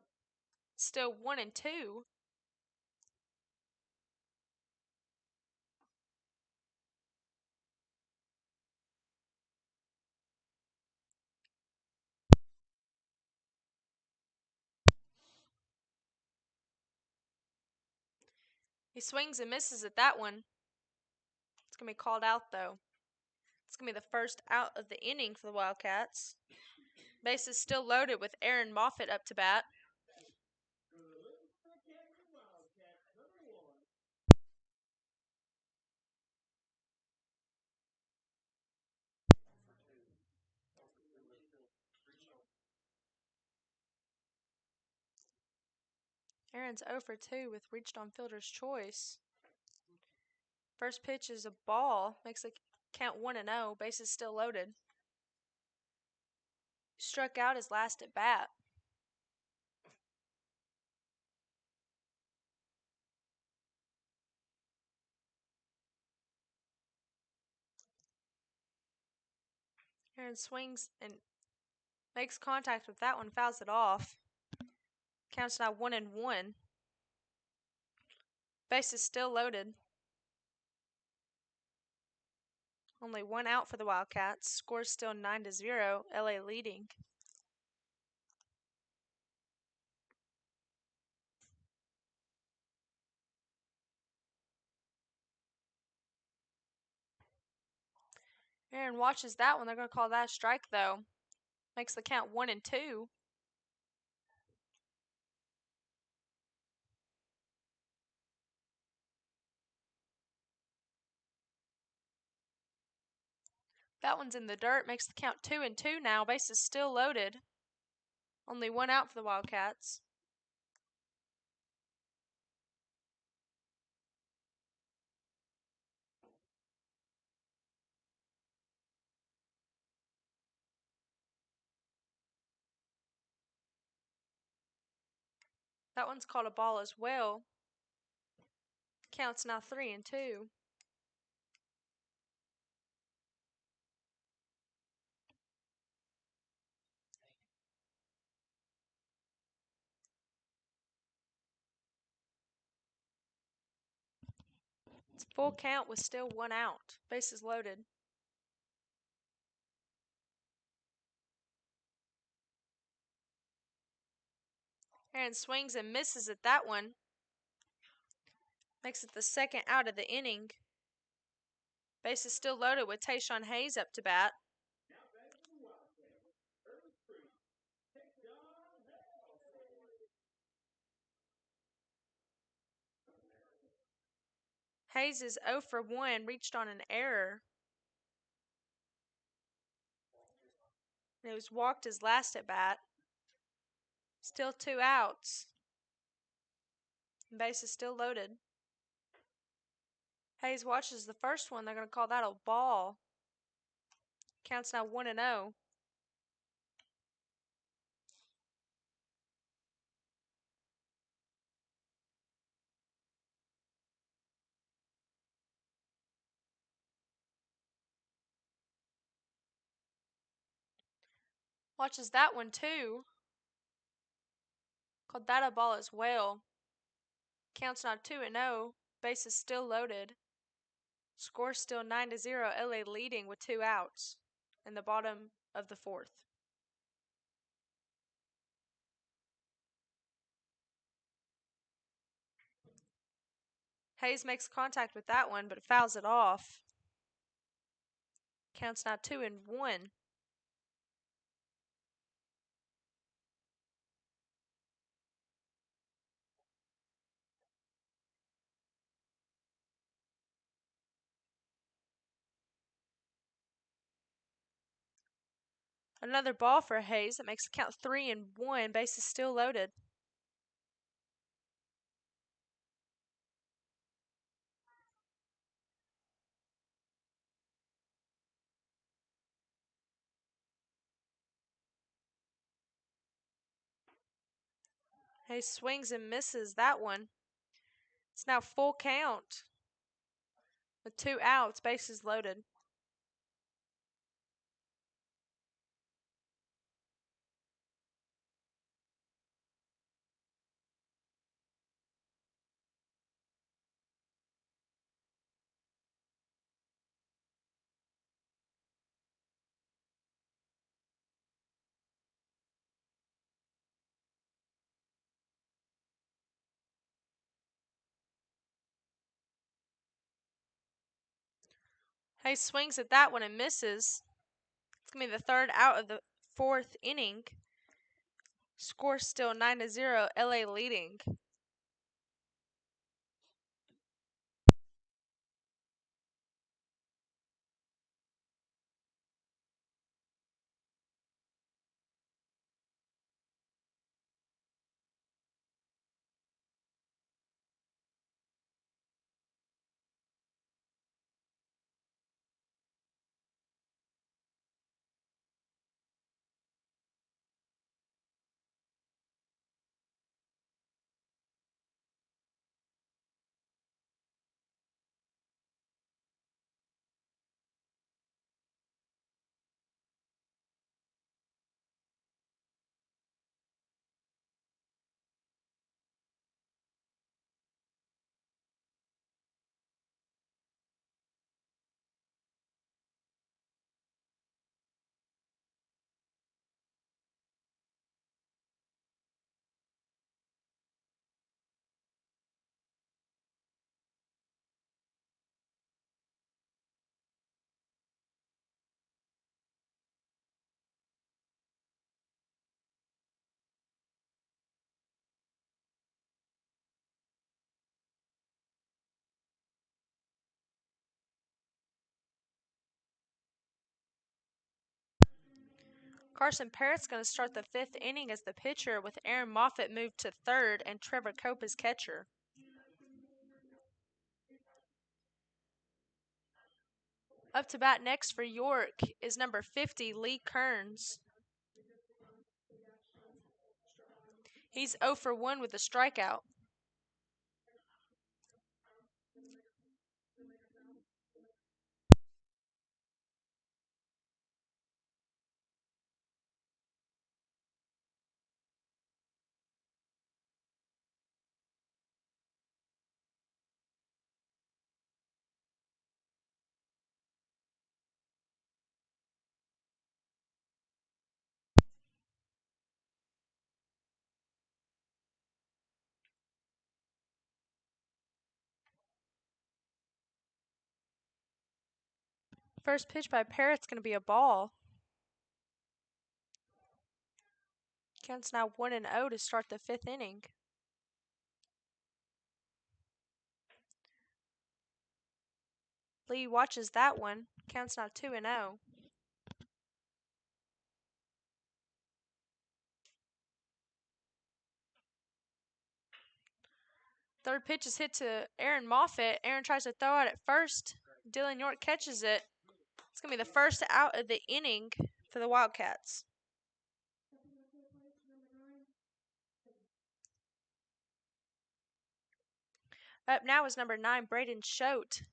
still 1-2. He swings and misses at that one. It's going to be called out, though. It's going to be the first out of the inning for the Wildcats. Bases still loaded with Aaron Moffitt up to bat. Aaron's 0 for 2 with reached on fielder's choice. First pitch is a ball. Makes the count 1-0. Bases still loaded. Struck out his last at bat. Aaron swings and makes contact with that one, fouls it off. Counts now 1-1. Base is still loaded. Only one out for the Wildcats. Score still 9-0. LA leading. Aaron watches that one. They're going to call that a strike, though. Makes the count 1-2. That one's in the dirt. Makes the count 2-2 now. Base is still loaded. Only one out for the Wildcats. That one's called a ball as well. Counts now 3-2. It's full count with still one out. Bases loaded. Aaron swings and misses at that one. Makes it the second out of the inning. Base is still loaded with Tayshawn Hayes up to bat. Hayes is 0 for 1, reached on an error. And it was walked his last at bat. Still two outs. And base is still loaded. Hayes watches the first one. They're going to call that a ball. Counts now 1-0. Watches that one too. Called that a ball as well. Counts now 2-0. Base is still loaded. Score still 9-0. LA leading with two outs in the bottom of the fourth. Hayes makes contact with that one, but fouls it off. Counts now 2-1. Another ball for Hayes that makes the count 3-1. Base is still loaded. Hayes swings and misses that one. It's now full count with two outs. Base is loaded. Hayes swings at that one and misses. It's going to be the third out of the fourth inning. Score still 9-0. LA leading. Carson Parrott's going to start the 5th inning as the pitcher, with Aaron Moffitt moved to 3rd and Trevor Cope as catcher. Up to bat next for York is number 50, Lee Kearns. He's 0 for 1 with a strikeout. First pitch by Parrott's going to be a ball. Count's now 1-0 to start the 5th inning. Lee watches that one. Count's now 2-0. Third pitch is hit to Aaron Moffitt. Aaron tries to throw it at first. Dylan York catches it. It's going to be the first out of the inning for the Wildcats. Up now is number 9, Braden Schote.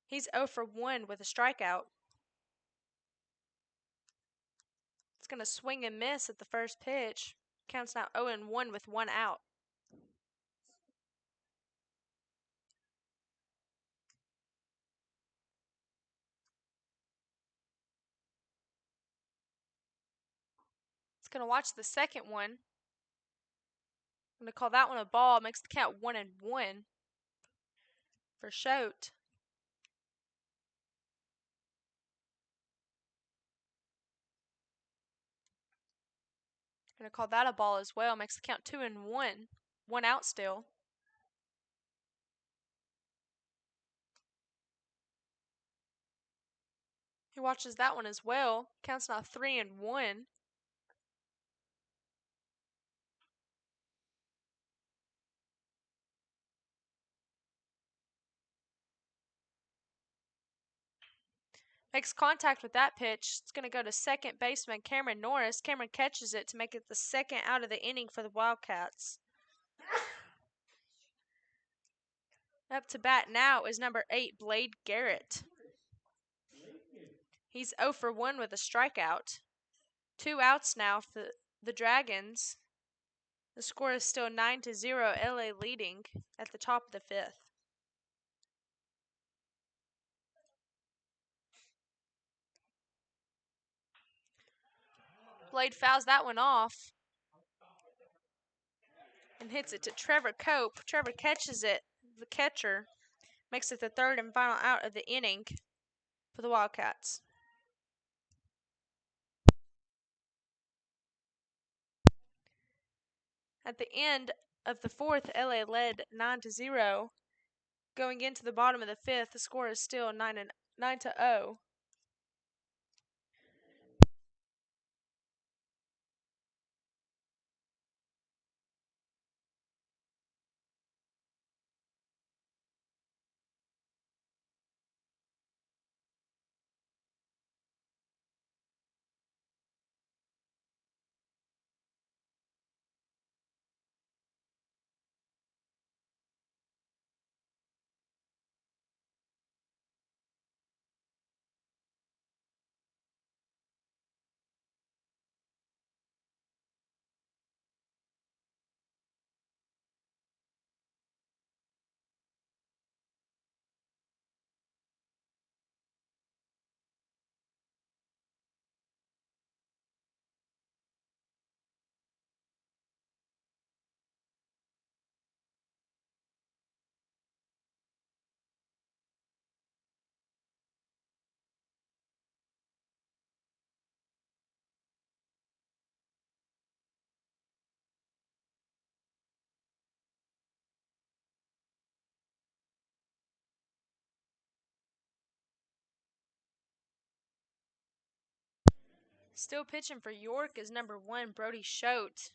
He's 0 for 1 with a strikeout. It's going to swing and miss at the first pitch. Count's now 0-1 with 1 out. It's going to watch the second one. I'm going to call that one a ball. Makes the count 1-1 for Schote. Going to call that a ball as well. Makes the count 2-1. 1 out still. He watches that one as well. Counts now 3-1. Makes contact with that pitch. It's going to go to second baseman Cameron Norris. Cameron catches it to make it the second out of the inning for the Wildcats. Up to bat now is number 8, Blade Garrett. He's 0 for 1 with a strikeout. 2 outs now for the Dragons. The score is still 9-0, LA leading at the top of the 5th. Blade fouls that one off and hits it to Trevor Cope. Trevor catches it, the catcher. Makes it the third and final out of the inning for the Wildcats. At the end of the 4th, LA led 9-0. Going into the bottom of the 5th, the score is still 9-0. Still pitching for York is number 1, Brody Schote.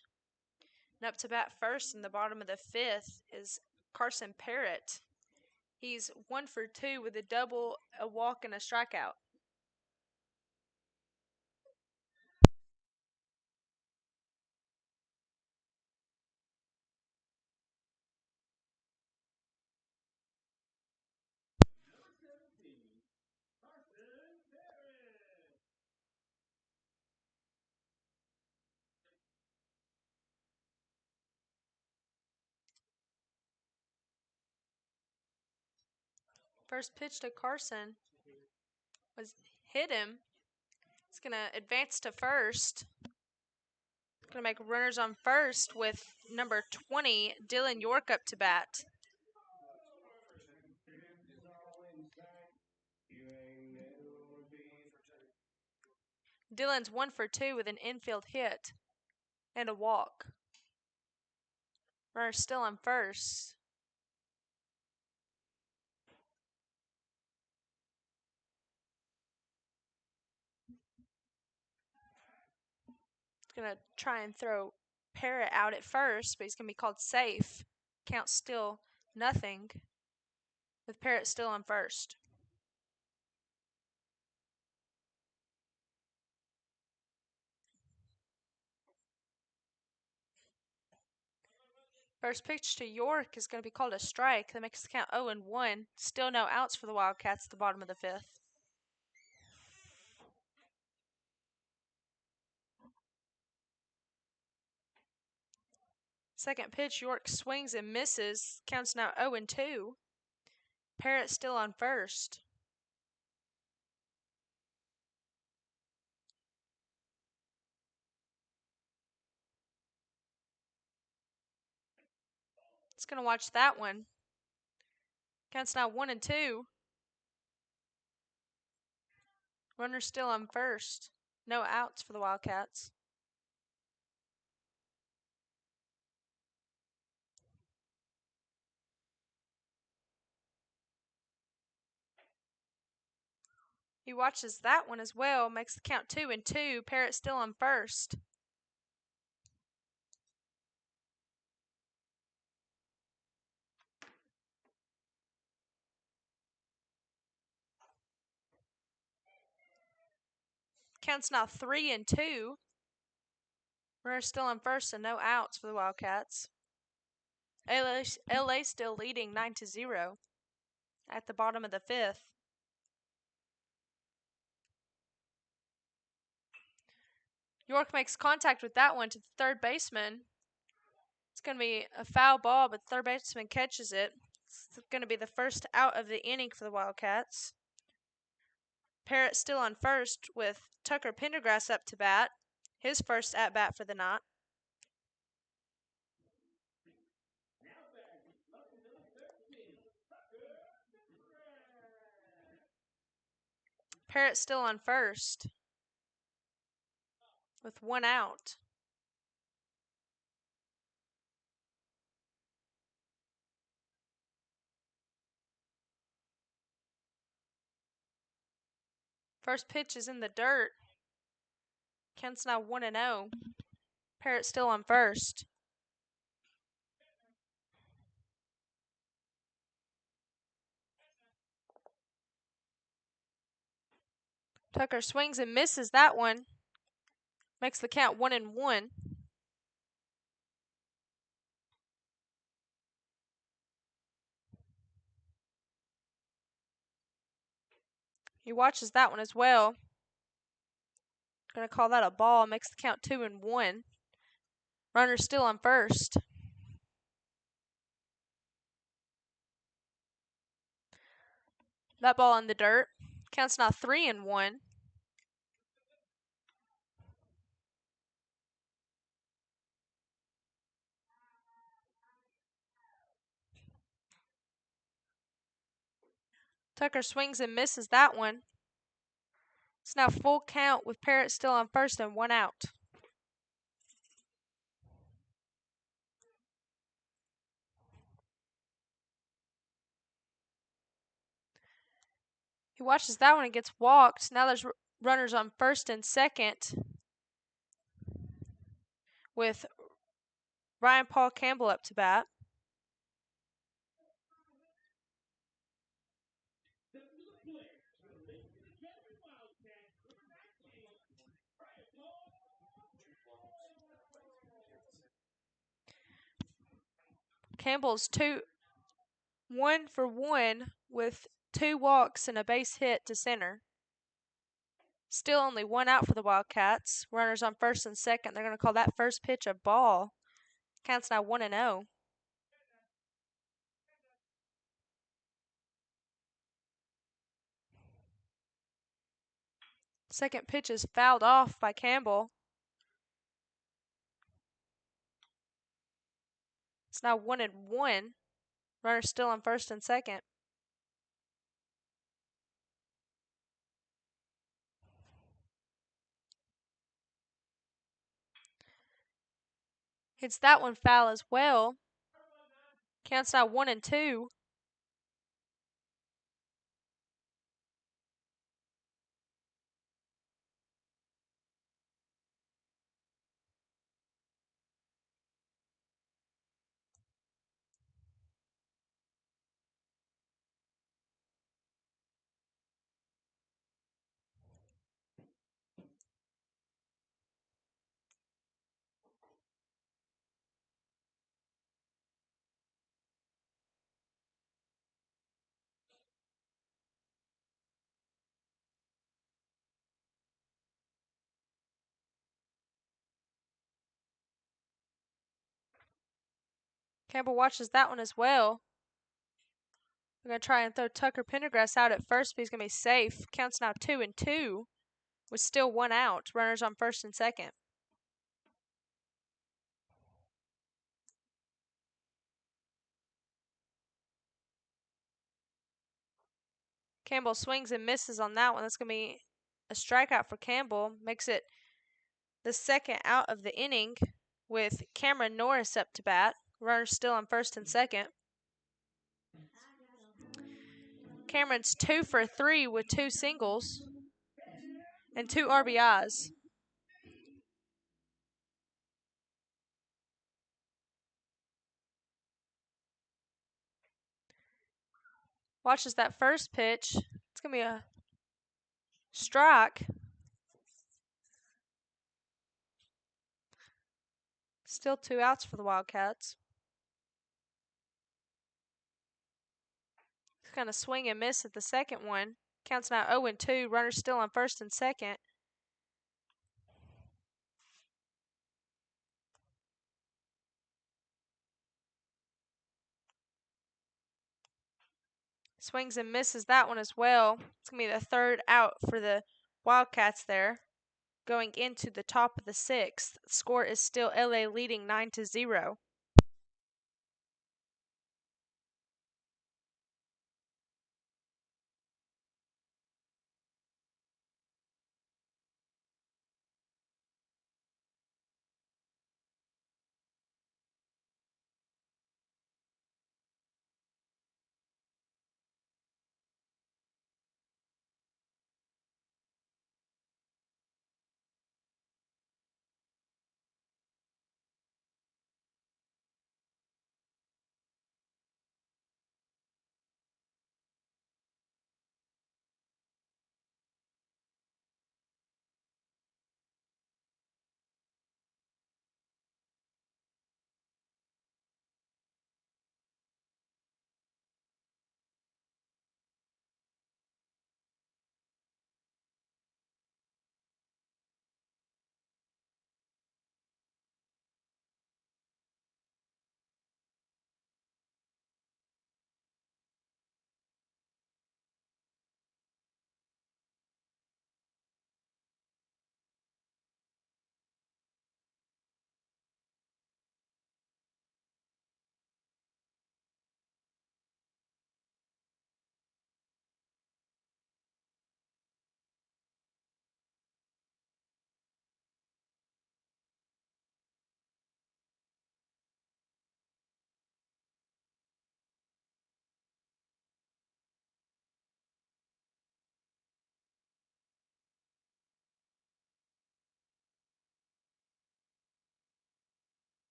And up to bat first in the bottom of the 5th is Carson Parrott. He's 1 for 2 with a double, a walk, and a strikeout. First pitch to Carson was hit him. He's going to advance to first. Going to make runners on first with number 20, Dylan York, up to bat. Dylan's 1 for 2 with an infield hit and a walk. Runner still on first. Going to try and throw Parrott out at first, but he's going to be called safe. Count still nothing with Parrott still on first. First pitch to York is going to be called a strike. That makes the count 0-1. Still no outs for the Wildcats at the bottom of the 5th. Second pitch, York swings and misses. Counts now 0-2. Parrott still on first. It's going to watch that one. Counts now 1-2. Runner still on first. No outs for the Wildcats. He watches that one as well. Makes the count 2-2. Parrott still on first. Counts now 3-2. Runner still on first and no outs for the Wildcats. LA still leading 9-0 at the bottom of the 5th. York makes contact with that one to the third baseman. It's going to be a foul ball, but the third baseman catches it. It's going to be the first out of the inning for the Wildcats. Parrott still on first with Tucker Pendergrass up to bat. His first at-bat for the night. Parrott still on first with 1 out. First pitch is in the dirt. Counts now 1-0. Parrott still on first. Tucker swings and misses that one. Makes the count 1-1. He watches that one as well. Going to call that a ball. Makes the count 2-1. Runner still on first. That ball in the dirt. Counts now 3-1. Tucker swings and misses that one. It's now full count with Parrott still on first and 1 out. He watches that one and gets walked. Now there's runners on first and second. with Ryan Paul Campbell up to bat. Campbell's 1 for 1 with 2 walks and a base hit to center. Still only 1 out for the Wildcats. Runners on first and second. They're going to call that first pitch a ball. Counts now 1-0. Second pitch is fouled off by Campbell. It's now 1-1. Runners still on first and second. Hits that one foul as well. Counts now 1-2. Campbell watches that one as well. We're going to try and throw Tucker Pendergrass out at first, but he's going to be safe. Counts now 2-2 with still 1 out. Runners on first and second. Campbell swings and misses on that one. That's going to be a strikeout for Campbell. Makes it the second out of the inning with Cameron Norris up to bat. Runners still on first and second. Cameron's 2 for 3 with 2 singles and 2 RBIs. Watches that first pitch. It's going to be a strike. Still 2 outs for the Wildcats. He's going to swing and miss at the second one. Counts now 0-2. Runners still on first and second. Swings and misses that one as well. It's going to be the third out for the Wildcats there. Going into the top of the 6th. The score is still LA leading 9-0.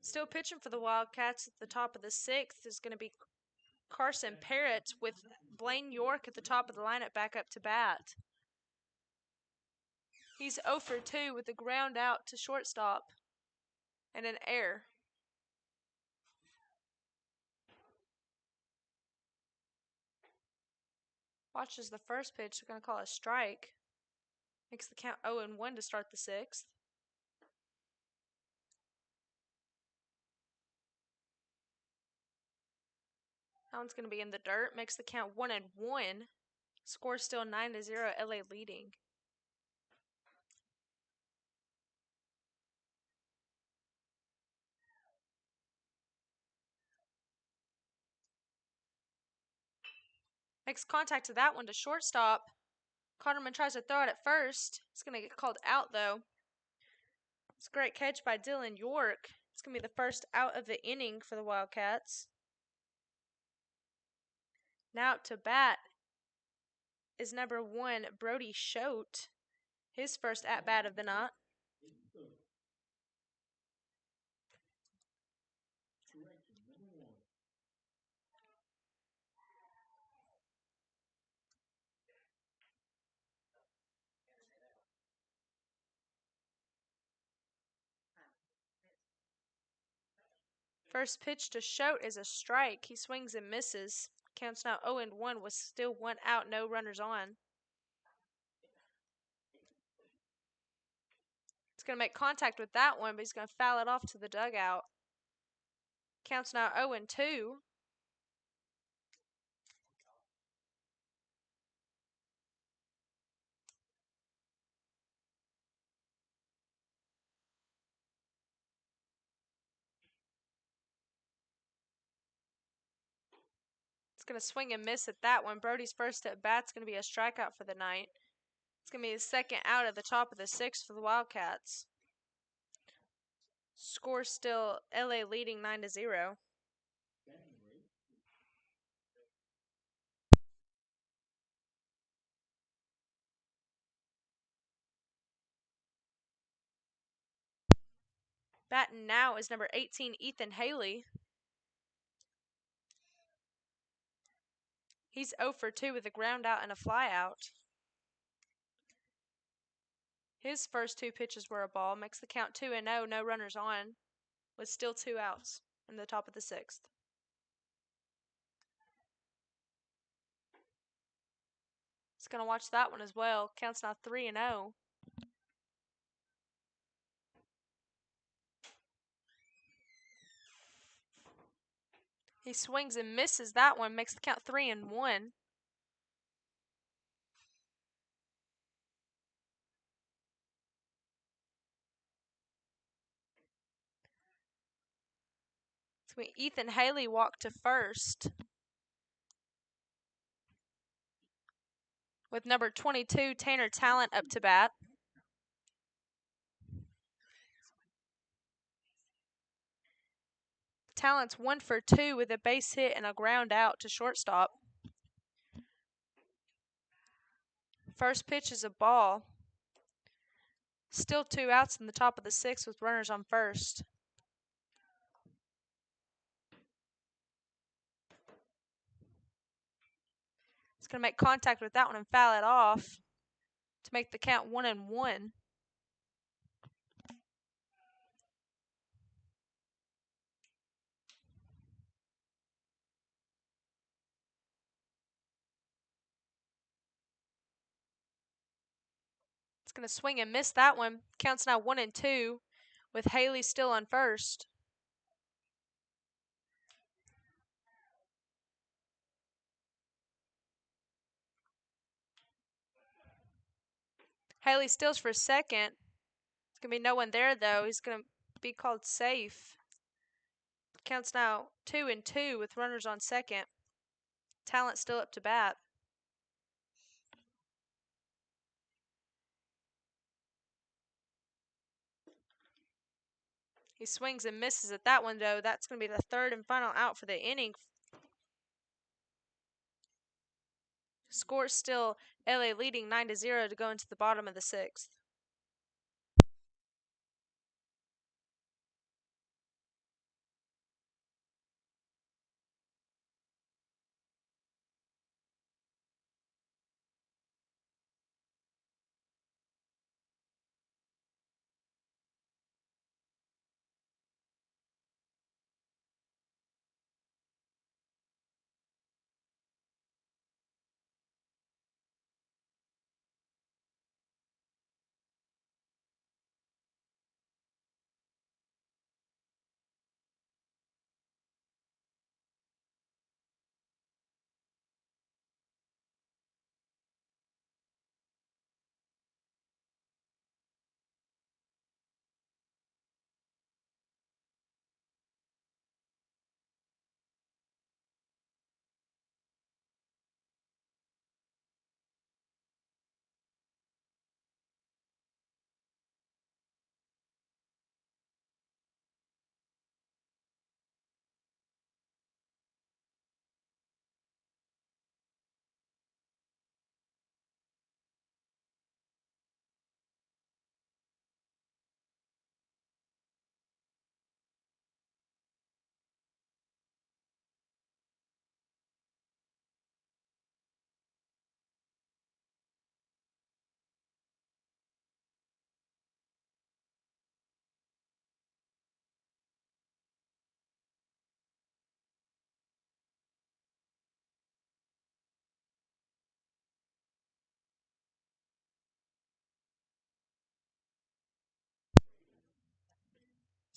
Still pitching for the Wildcats at the top of the 6th is going to be Carson Parrott with Blaine York at the top of the lineup back up to bat. He's 0 for 2 with a ground out to shortstop and an error. Watches the first pitch. They're going to call a strike. Makes the count 0-1 to start the 6th. That one's going to be in the dirt. Makes the count 1-1. Score still 9-0. LA leading. Makes contact to that one to shortstop. Cotterman tries to throw it at first. It's going to get called out, though. It's a great catch by Dylan York. It's going to be the first out of the inning for the Wildcats. Now to bat is number 1, Brody Schote. His first at-bat of the night. First pitch to Schote is a strike. He swings and misses. Counts now 0-1 with still 1 out, no runners on. He's going to make contact with that one, but he's going to foul it off to the dugout. Counts now 0-2. It's going to swing and miss at that one. Brody's first at bat's going to be a strikeout for the night. It's going to be his second out at the top of the 6th for the Wildcats. Score still LA leading 9-0. Batting now is number 18, Ethan Haley. He's 0 for 2 with a ground out and a fly out. His first 2 pitches were a ball. Makes the count 2-0, no runners on, with still 2 outs in the top of the 6th. He's going to watch that one as well. Counts now 3-0. He swings and misses that one. Makes the count 3-1. Ethan Haley walked to first with number 22, Tanner Talent, up to bat. Talent's 1 for 2 with a base hit and a ground out to shortstop. First pitch is a ball. Still 2 outs in the top of the 6th with runners on first. It's going to make contact with that one and foul it off to make the count 1-1. It's going to swing and miss that one. Counts now 1-2 with Haley still on first. Haley steals for second. It's going to be no one there, though. He's going to be called safe. Counts now 2-2 with runners on second. Talent still up to bat. He swings and misses at that one, though. That's going to be the third and final out for the inning. Score still LA leading 9-0 to go into the bottom of the 6th.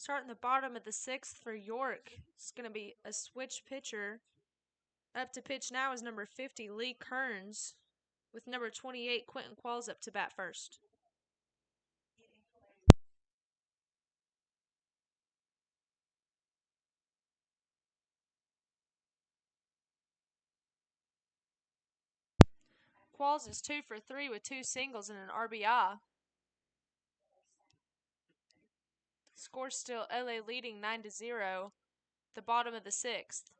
Starting the bottom of the 6th for York. It's going to be a switch pitcher. Up to pitch now is number 50, Lee Kearns, with number 28, Quentin Qualls, up to bat first. Qualls is 2 for 3 with 2 singles and an RBI. Score still LA leading 9-0. The bottom of the 6th.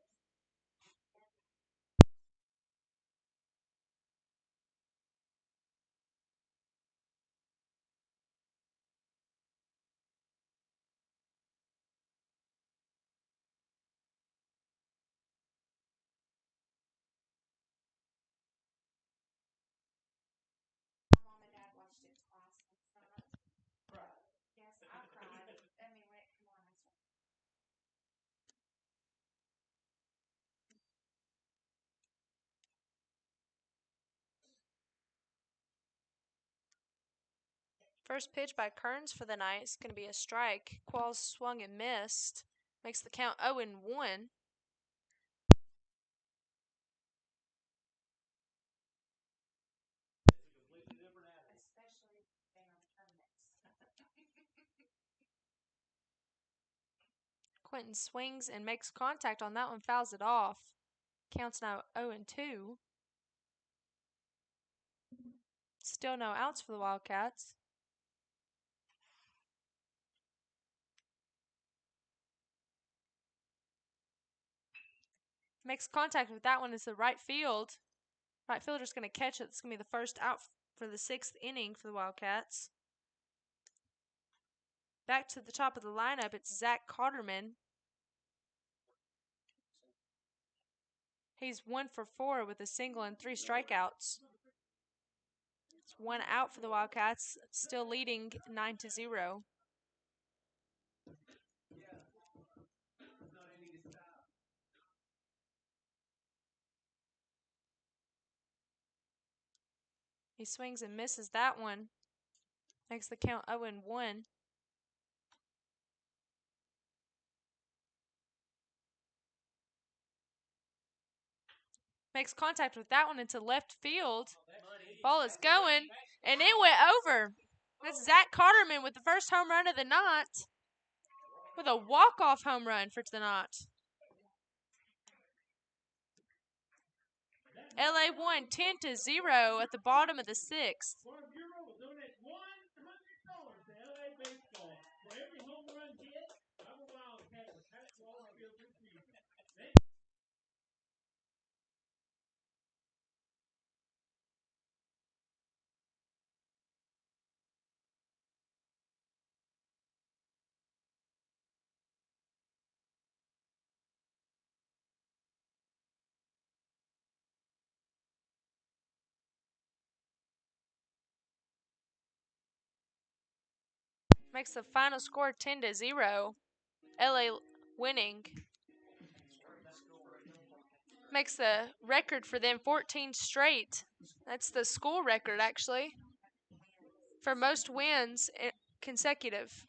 First pitch by Kearns for the night is going to be a strike. Qualls swung and missed. Makes the count 0-1. Quentin swings and makes contact on that one, fouls it off. Counts now 0-2. Still no outs for the Wildcats. Makes contact with that one. It's the right field. Right fielder's going to catch it. It's going to be the first out for the 6th inning for the Wildcats. Back to the top of the lineup, it's Zach Cotterman. He's 1 for 4 with a single and 3 strikeouts. It's 1 out for the Wildcats, still leading 9-0. He swings and misses that one. Makes the count 0-1. Makes contact with that one into left field. Ball is going, and it went over. That's Zach Cotterman with the first home run of the night, with a walk-off home run for the night. LA won 10-0 at the bottom of the 6th. Makes the final score 10-0. LA winning. Makes the record for them 14 straight. That's the school record, actually, for most wins consecutive.